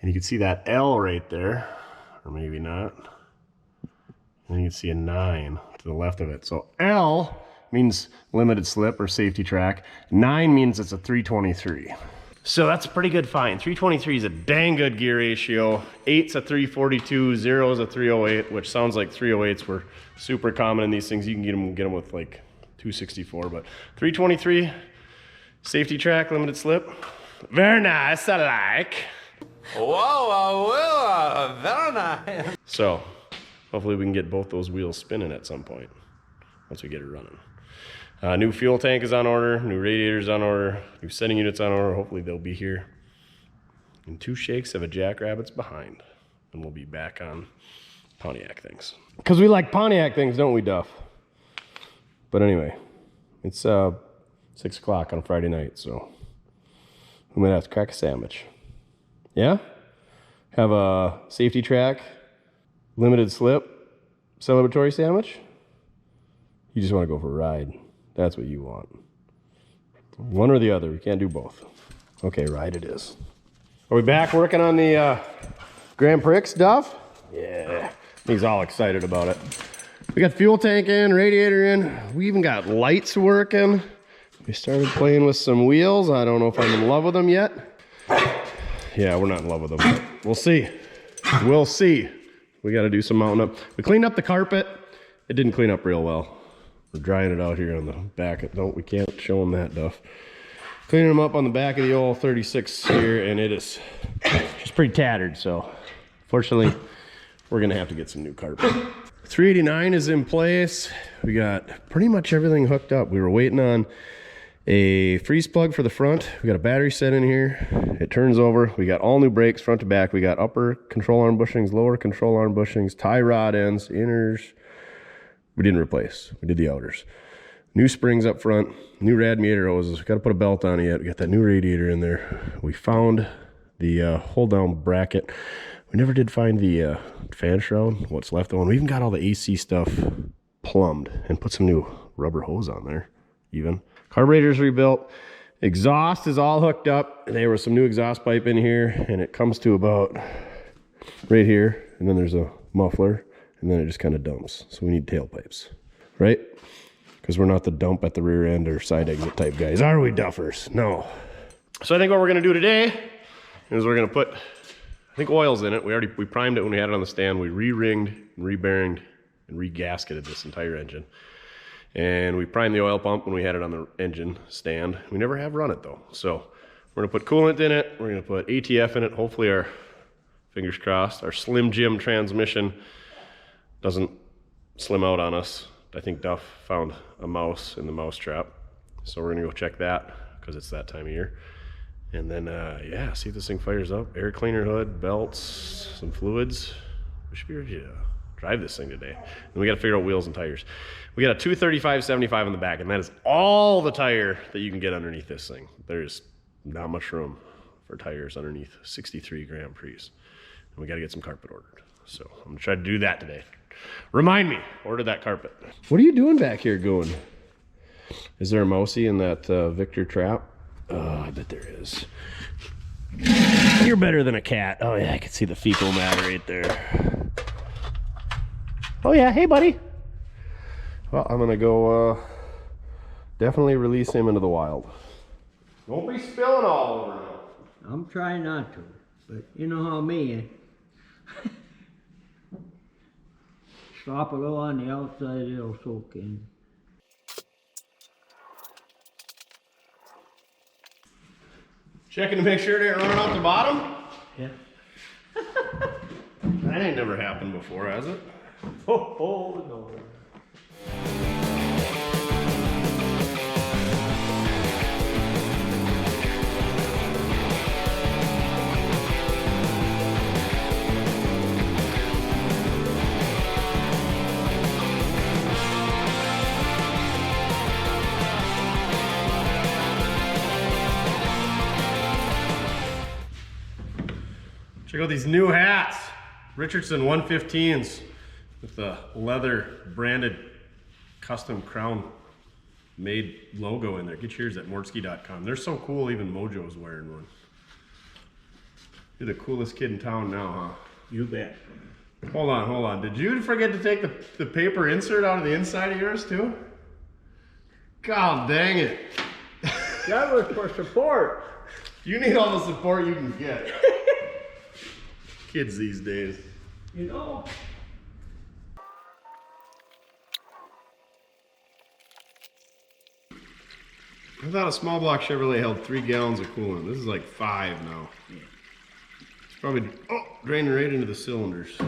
And you can see that L right there, or maybe not. And you can see a 9 to the left of it. So L means limited slip or safety track. 9 means it's a 323. So that's a pretty good find. 323 is a dang good gear ratio. 8's a 342, 0 is a 308, which sounds like 308s were super common in these things. You can get them with like 264, but 323, safety track, limited slip. Very nice, I like. Whoa, very nice. So hopefully we can get both those wheels spinning at some point once we get it running. New fuel tank is on order, new radiators on order, new sending units on order. Hopefully they'll be here and 2 shakes of a Jackrabbit's behind. And we'll be back on Pontiac things. Because we like Pontiac things, don't we, Duff? But anyway, it's 6 o'clock on a Friday night, so we might have to crack a sandwich. Yeah? Have a safety track, limited slip, celebratory sandwich? You just want to go for a ride. That's what you want. One or the other. We can't do both. Okay, ride it is. Are we back working on the Grand Prix stuff? Yeah. He's all excited about it. We got fuel tank in, radiator in. We even got lights working. We started playing with some wheels. I don't know if I'm in love with them yet. Yeah, we're not in love with them, but we'll see. We'll see. We got to do some mounting up. We cleaned up the carpet. It didn't clean up real well. We're drying it out here on the back. No, we can't show them that, Duff. Cleaning them up on the back of the old 36 here, and it is just pretty tattered. So, fortunately, we're gonna have to get some new carpet. 389 is in place. We got pretty much everything hooked up. We were waiting on a freeze plug for the front. We got a battery set in here. It turns over. We got all new brakes front to back. We got upper control arm bushings, lower control arm bushings, tie rod ends, inners. We didn't replace. We did the outers. New springs up front, new radiator hoses. We got to put a belt on it yet. We got that new radiator in there. We found the hold down bracket. We never did find the fan shroud, what's left of one. We even got all the AC stuff plumbed and put some new rubber hose on there even. Carburetor's rebuilt. Exhaust is all hooked up. There was some new exhaust pipe in here, and it comes to about right here, and then there's a muffler, and then it just kind of dumps. So we need tailpipes, right? Because we're not the dump at the rear end or side exit type guys, are we, Duffers? No. So I think what we're gonna do today is we're gonna put, I think, oils in it. We primed it when we had it on the stand. We re-ringed, re-bearinged, and re-gasketed this entire engine. And we primed the oil pump when we had it on the engine stand. We never have run it though. So we're gonna put coolant in it. We're gonna put ATF in it. Hopefully our, fingers crossed, our Slim Jim transmission doesn't slim out on us. I think Duff found a mouse in the mouse trap. So we're gonna go check that because it's that time of year. And then, yeah, see if this thing fires up. Air cleaner hood, belts, some fluids. We should be ready to drive this thing today. And we got to figure out wheels and tires. We got a 235/75 on the back, and that is all the tire that you can get underneath this thing. There's not much room for tires underneath 63 Grand Prix. And we got to get some carpet ordered. So I'm going to try to do that today. Remind me, order that carpet. What are you doing back here going? Is there a mousey in that Victor trap? Oh, I bet there is. You're better than a cat. Oh yeah, I can see the fecal matter right there. Oh yeah, hey buddy. Well, I'm gonna go definitely release him into the wild. Don't be spilling all over now. I'm trying not to, but you know how me. Drop a little on the outside, it'll soak in. Checking to make sure they run off the bottom? Yeah. That ain't never happened before, has it? Oh no. Check out these new hats. Richardson 115s with the leather branded custom crown made logo in there. Get yours at mortske.com. They're so cool, even Mojo's wearing one. You're the coolest kid in town now, huh? You bet. Hold on. Did you forget to take the paper insert out of the inside of yours too? God dang it. That was for support. You need all the support you can get. Kids these days. You know. I thought a small block Chevrolet held 3 gallons of coolant. This is like 5 now. It's probably, draining right into the cylinders.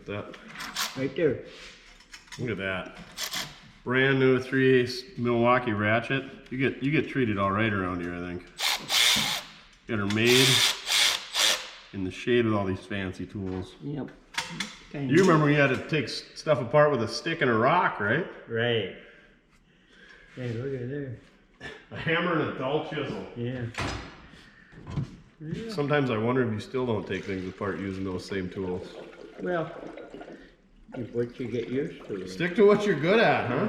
at that. Right there. Look at that. Brand new 3/8 Milwaukee ratchet. You get treated all right around here, I think. Got her made in the shade with all these fancy tools. Yep. You remember when you had to take stuff apart with a stick and a rock, right? Right. Hey, look at there. A hammer and a dull chisel. Yeah. Sometimes I wonder if you still don't take things apart using those same tools. Well, it's what you get used to. Stick to what you're good at, huh?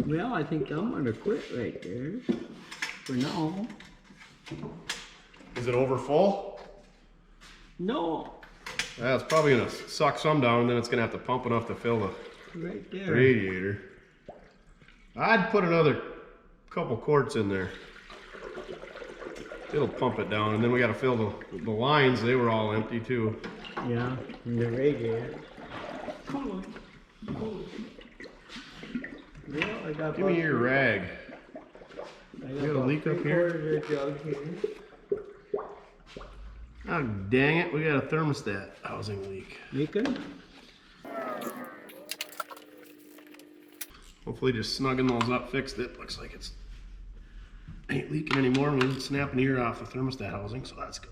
Well, I think I'm gonna quit right there for now. Is it over full? No, Yeah, it's probably gonna suck some down, and then it's gonna have to pump enough to fill the right there. radiator. I'd put another couple quarts in there. It'll pump it down, and then we gotta fill the lines. They were all empty too. Yeah, and the radiator. Come on. Yeah, I got. Give me your rag. I You got a leak up here? Jug here. Oh, dang it, we got a thermostat housing leak. Leaking? Hopefully just snugging those up fixed it. Looks like it's ain't leaking anymore. We didn't snap an ear off the thermostat housing, so that's good.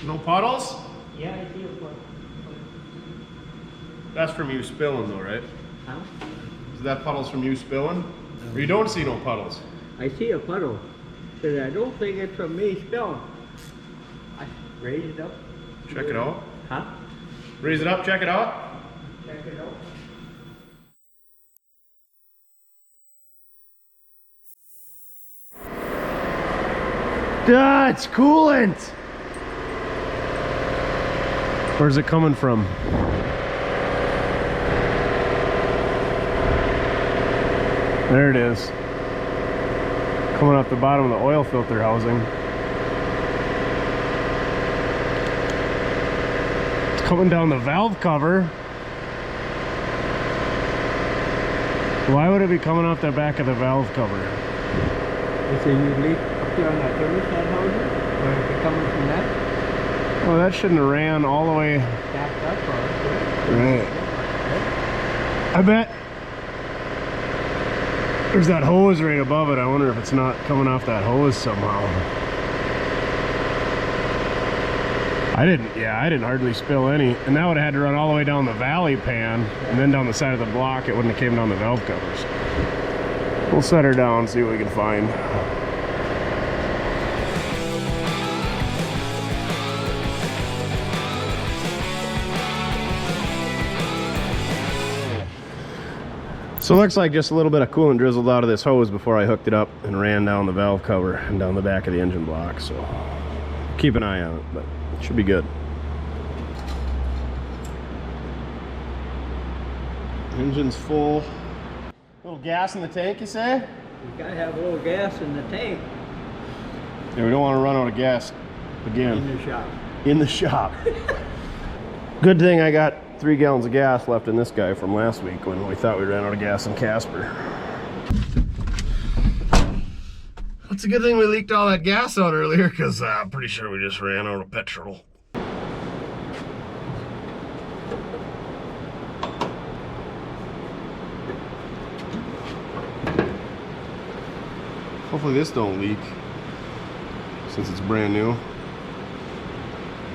No puddles? Yeah, I see a puddle. That's from you spilling though, right? Huh? Is that puddles from you spilling? Or you don't see no puddles? I see a puddle, but I don't think it's from me spilling. I raised it up. Check it out. Huh? Raise it up, check it out. Check it out. It's coolant! Where's it coming from? There it is. Coming off the bottom of the oil filter housing. It's coming down the valve cover. Why would it be coming off the back of the valve cover? Is it you leak up here on that thermostat housing? Or is it coming from that? Well, that shouldn't have ran all the way. Backed up or? Right. I bet there's that hose right above it. I wonder if it's not coming off that hose somehow. I didn't hardly spill any. And that would have had to run all the way down the valley pan and then down the side of the block. It wouldn't have came down the valve covers. We'll set her down, see what we can find. So it looks like just a little bit of coolant drizzled out of this hose before I hooked it up and ran down the valve cover and down the back of the engine block. So keep an eye on it, but it should be good. Engine's full. Little gas in the tank, you say? You gotta have a little gas in the tank. Yeah, we don't want to run out of gas again. In the shop. In the shop. Good thing I got 3 gallons of gas left in this guy from last week when we thought we ran out of gas in Casper. It's a good thing we leaked all that gas out earlier, because I'm pretty sure we just ran out of petrol. Hopefully this don't leak, since it's brand new.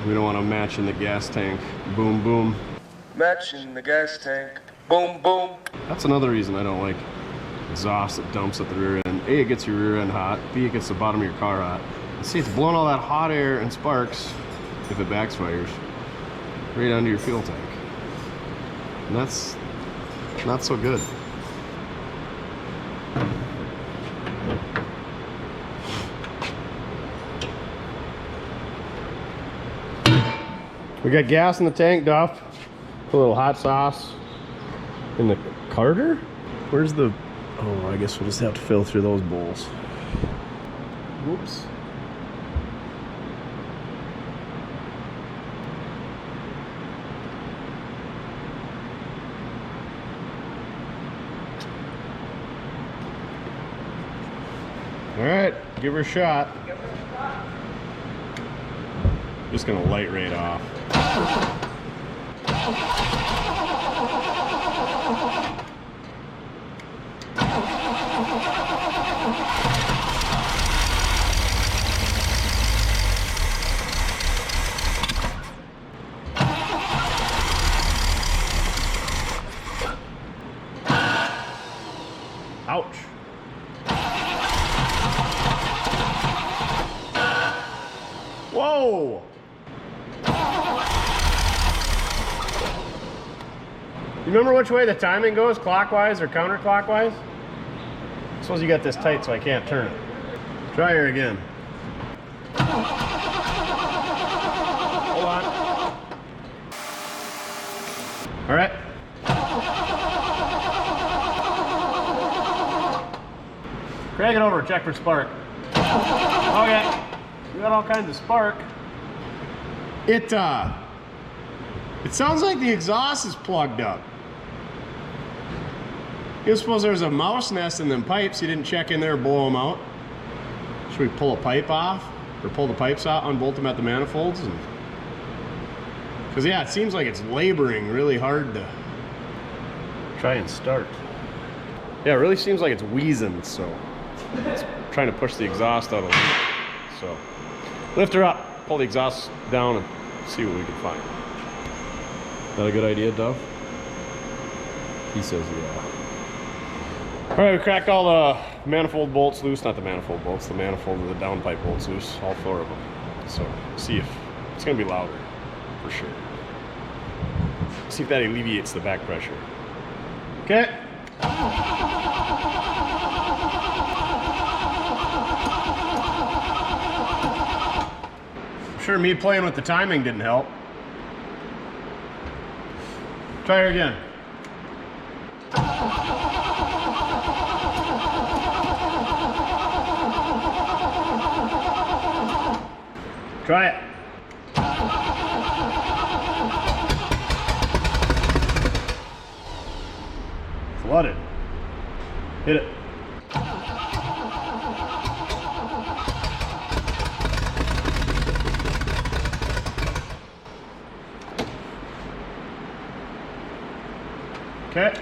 We don't want to match in the gas tank. Boom, boom. Matching the gas tank. Boom, boom. That's another reason I don't like exhaust that dumps at the rear end. A, it gets your rear end hot. B, it gets the bottom of your car hot. And see, it's blowing all that hot air and sparks, if it backfires, right onto your fuel tank. And that's not so good. We got gas in the tank, Duff. Put a little hot sauce in the carter. Where's the... Oh, I guess we'll just have to fill through those bowls. Whoops. All right, give her a shot. Just gonna light right off. Ouch. Whoa! You remember which way the timing goes, clockwise or counterclockwise? I suppose you got this tight so I can't turn it. Try her again. Hold on. All right. Drag it over, check for spark. Okay, we got all kinds of spark. It sounds like the exhaust is plugged up. You suppose there's a mouse nest in them pipes. You didn't check in there, blow them out. Should we pull a pipe off, or pull the pipes out, unbolt them at the manifolds? Because yeah, it seems like it's laboring really hard to try and start. Yeah, it really seems like it's wheezing, so it's trying to push the exhaust out of it. So lift her up, pull the exhaust down, and see what we can find. Is that a good idea, Duff? He says yeah. All right, we cracked all the manifold bolts loose, not the manifold bolts, the manifold of the downpipe bolts loose, all 4 of them. So see if it's gonna be louder, for sure. See if that alleviates the back pressure. Okay. I'm sure me playing with the timing didn't help. Try her again. Try it. Flooded. Hit it. Okay.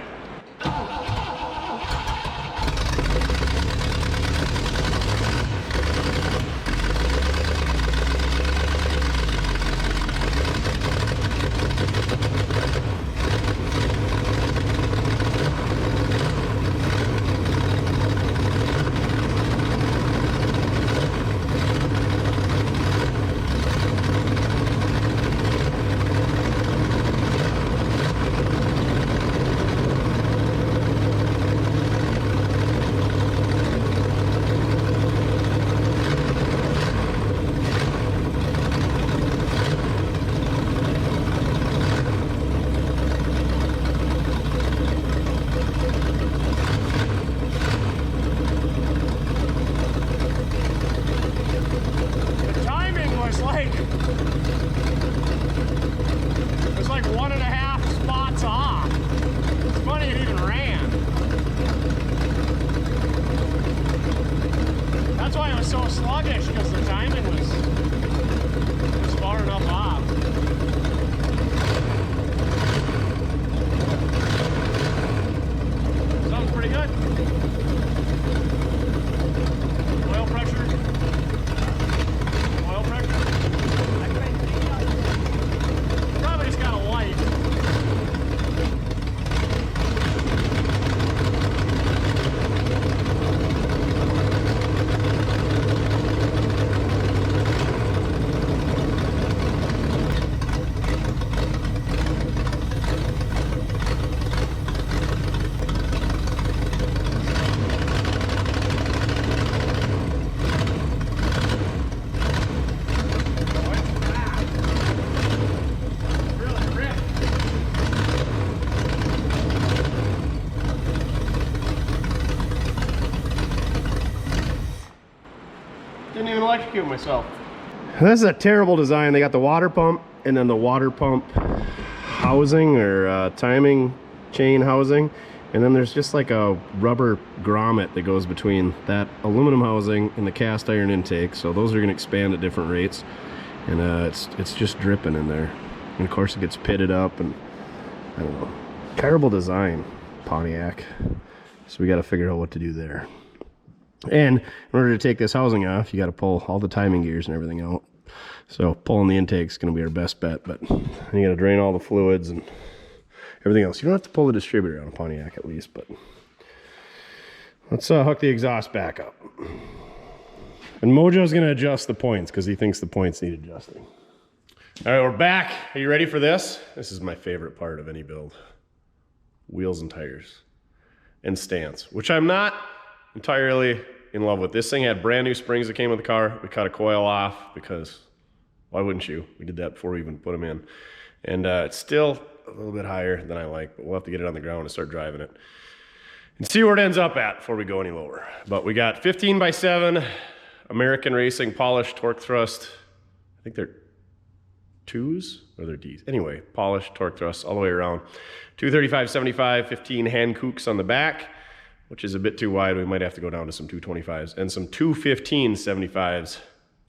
So sluggish because the timing was far enough off. Sounds pretty good. Oil pressure. Oil pressure. Probably just got a light. Didn't even electrocute myself. This is a terrible design. They got the water pump and then the water pump housing or timing chain housing And then there's just like a rubber grommet that goes between that aluminum housing and the cast iron intake. So those are going to expand at different rates. And it's just dripping in there. And of course it gets pitted up, and I don't know. Terrible design, Pontiac. So we got to figure out what to do there. And in order to take this housing off, you got to pull all the timing gears and everything out. So pulling the intake is going to be our best bet, but you got to drain all the fluids and everything else. You don't have to pull the distributor on a Pontiac at least, but let's hook the exhaust back up. And Mojo's going to adjust the points because he thinks the points need adjusting. All right, we're back. Are you ready for this? This is my favorite part of any build. Wheels and tires and stance, which I'm not entirely in love with. This thing had brand new springs that came with the car. We cut a coil off because why wouldn't you? We did that before we even put them in. And it's still a little bit higher than I like, but we'll have to get it on the ground and start driving it and see where it ends up at before we go any lower. But we got 15x7 American Racing polished torque thrust. I think they're 2s or they're Ds. Anyway, polished torque thrust all the way around. 235/75, 15 hand kooks on the back, which is a bit too wide. We might have to go down to some 225s and some 215/75s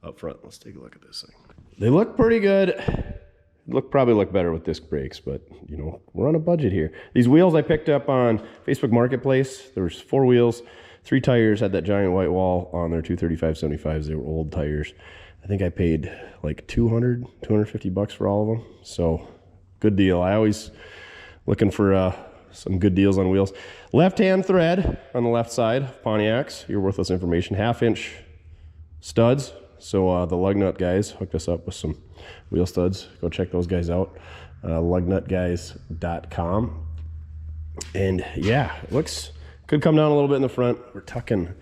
up front. Let's take a look at this thing. They look pretty good. Probably look better with disc brakes, but you know, we're on a budget here. These wheels I picked up on Facebook Marketplace. There was 4 wheels, 3 tires, had that giant white wall on their 235/75s. They were old tires. I think I paid like $250 for all of them. So good deal. I always looking for some good deals on wheels. Left-hand thread on the left side of Pontiacs. Your worthless information. 1/2-inch studs. So the lug nut guys hooked us up with some wheel studs. Go check those guys out. Lugnutguys.com. And yeah, it could come down a little bit in the front. We're tucking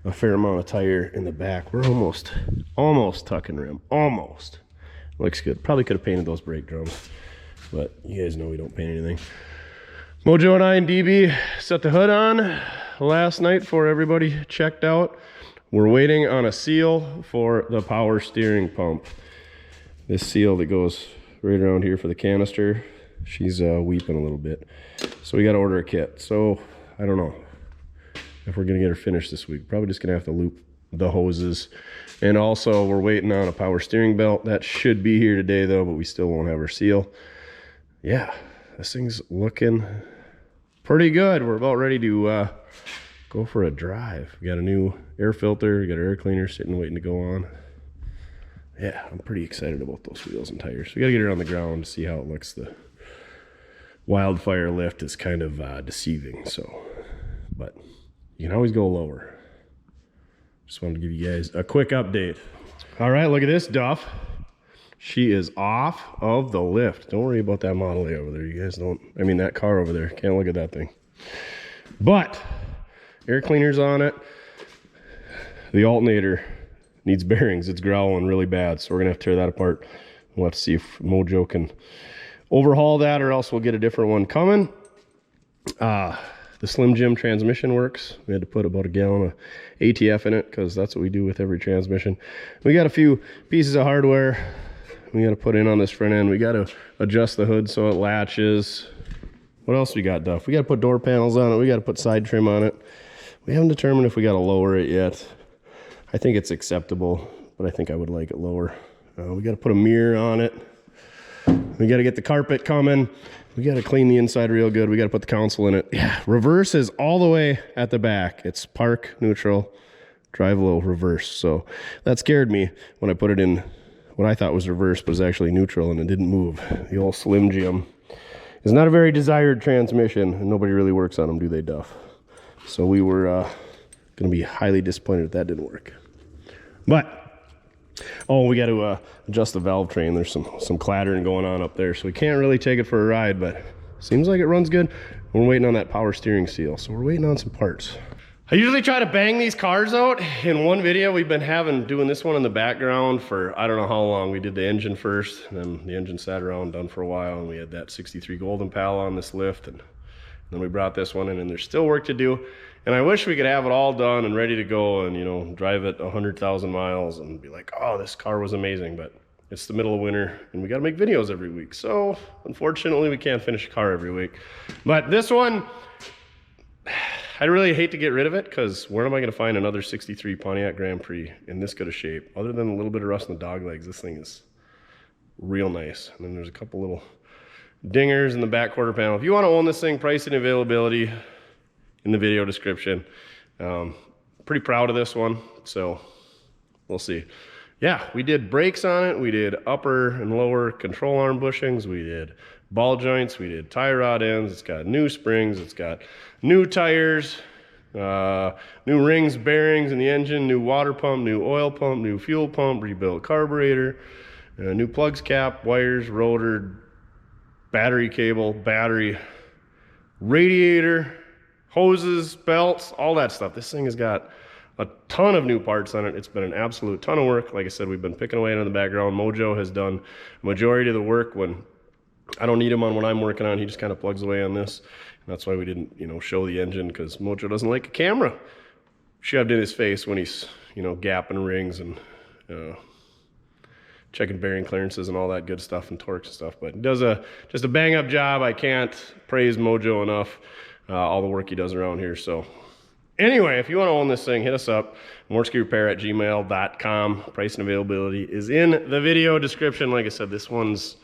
a fair amount of tire in the back. We're almost tucking rim. Almost. Looks good. Probably could have painted those brake drums, but you guys know we don't paint anything. Mojo and I and DB set the hood on last night before everybody checked out. We're waiting on a seal for the power steering pump. This seal that goes right around here for the canister, she's weeping a little bit. So we got to order a kit. So I don't know if we're going to get her finished this week. Probably just going to have to loop the hoses. And also we're waiting on a power steering belt. That should be here today though, but we still won't have her seal. Yeah, this thing's looking pretty good. We're about ready to go for a drive. We got a new air filter, we got our air cleaner sitting waiting to go on. Yeah, I'm pretty excited about those wheels and tires. We gotta get her on the ground to see how it looks. The wildfire lift is kind of deceiving, so, but you can always go lower. Just wanted to give you guys a quick update. All right, look at this Duff. She is off of the lift. Don't worry about that Model A over there. You guys don't, I mean that car over there. Can't look at that thing. But air cleaner's on it. The alternator needs bearings. It's growling really bad, so we're gonna have to tear that apart. We'll have to see if Mojo can overhaul that, or else we'll get a different one coming. The Slim Jim transmission works. We had to put about a gallon of ATF in it because that's what we do with every transmission. We got a few pieces of hardware we got to put in on this front end. We got to adjust the hood so it latches. What else we got, Duff? We got to put door panels on it. We got to put side trim on it. We haven't determined if we got to lower it yet. I think it's acceptable, but I think I would like it lower. We got to put a mirror on it. We got to get the carpet coming. We got to clean the inside real good. We got to put the console in it. Yeah, reverse is all the way at the back. It's park, neutral, drive low, reverse. So that scared me when I put it in what I thought was reverse, but it's actually neutral and it didn't move. The old Slim Jim is not a very desired transmission, and nobody really works on them, do they, Duff? So we were going to be highly disappointed if that didn't work. But, oh, we got to adjust the valve train. There's some clattering going on up there, so we can't really take it for a ride, but seems like it runs good. We're waiting on that power steering seal, so we're waiting on some parts. I usually try to bang these cars out. In one video, we've been doing this one in the background for I don't know how long. We did the engine first, and then the engine sat around done for a while, and we had that 63 Golden Pal on this lift, and then we brought this one in, and there's still work to do. And I wish we could have it all done and ready to go and, you know, drive it 100,000 miles and be like, oh, this car was amazing. But it's the middle of winter and we got to make videos every week. So unfortunately, we can't finish a car every week. But this one, I really hate to get rid of it because where am I going to find another 63 Pontiac Grand Prix in this good of shape? Other than a little bit of rust in the dog legs, this thing is real nice. And then there's a couple little dingers in the back quarter panel. If you want to own this thing, price and availability in the video description. Pretty proud of this one, so we'll see. Yeah, we did brakes on it. We did upper and lower control arm bushings. We did ball joints. We did tie rod ends. It's got new springs. It's got new tires, new rings, bearings in the engine, new water pump, new oil pump, new fuel pump, rebuilt carburetor, new plugs, cap, wires, rotor, battery cable, battery, radiator, hoses, belts, all that stuff. This thing has got a ton of new parts on it. It's been an absolute ton of work. Like I said, we've been picking away in the background. Mojo has done a majority of the work when I don't need him on what I'm working on. He just kind of plugs away on this. And that's why we didn't, show the engine, because Mojo doesn't like a camera shoved in his face when he's, gapping rings and checking bearing clearances and all that good stuff and torques and stuff. But he does just a bang up job. I can't praise Mojo enough, all the work he does around here. So anyway, if you want to own this thing, hit us up, mortskerepair@gmail.com. Price and availability is in the video description. Like I said, this one's,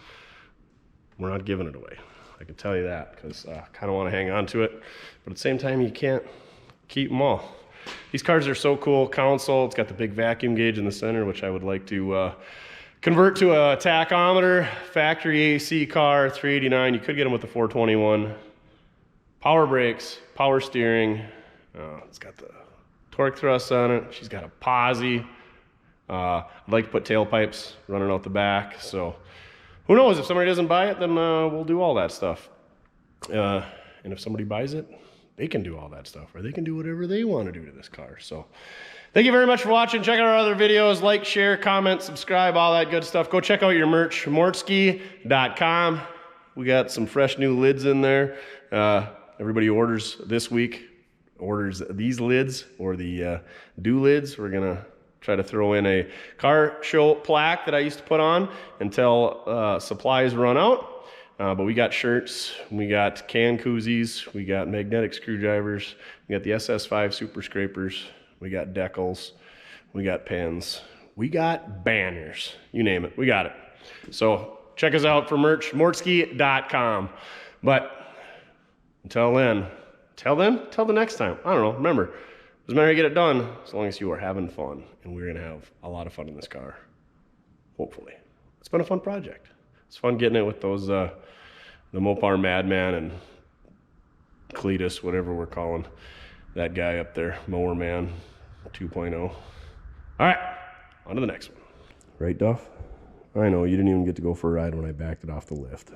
we're not giving it away. I can tell you that, because I kind of want to hang on to it. But at the same time, you can't keep them all. These cars are so cool. Console, it's got the big vacuum gauge in the center, which I would like to convert to a tachometer. Factory AC car, 389. You could get them with the 421. Power brakes, power steering. It's got the torque thrust on it. She's got a posi. I'd like to put tailpipes running out the back. So who knows? If somebody doesn't buy it, then we'll do all that stuff. And if somebody buys it, they can do all that stuff, or they can do whatever they want to do to this car. So thank you very much for watching. Check out our other videos. Like, share, comment, subscribe, all that good stuff. Go check out your merch, mortske.com. We got some fresh new lids in there. Everybody who orders this week orders these lids or the do lids. We're going to try to throw in a car show plaque that I used to put on until supplies run out. But we got shirts, we got can koozies, we got magnetic screwdrivers, we got the SS5 super scrapers, we got decals, we got pens, we got banners, you name it, we got it. So check us out for merch, mortske.com. But until then, till the next time, I don't know, remember, doesn't matter how you get it done, as long as you are having fun, and we're gonna have a lot of fun in this car, hopefully. It's been a fun project. It's fun getting it with those, the Mopar Madman and Cletus, whatever we're calling that guy up there, Mower Man 2.0. All right, on to the next one. Right, Duff? I know, you didn't even get to go for a ride when I backed it off the lift.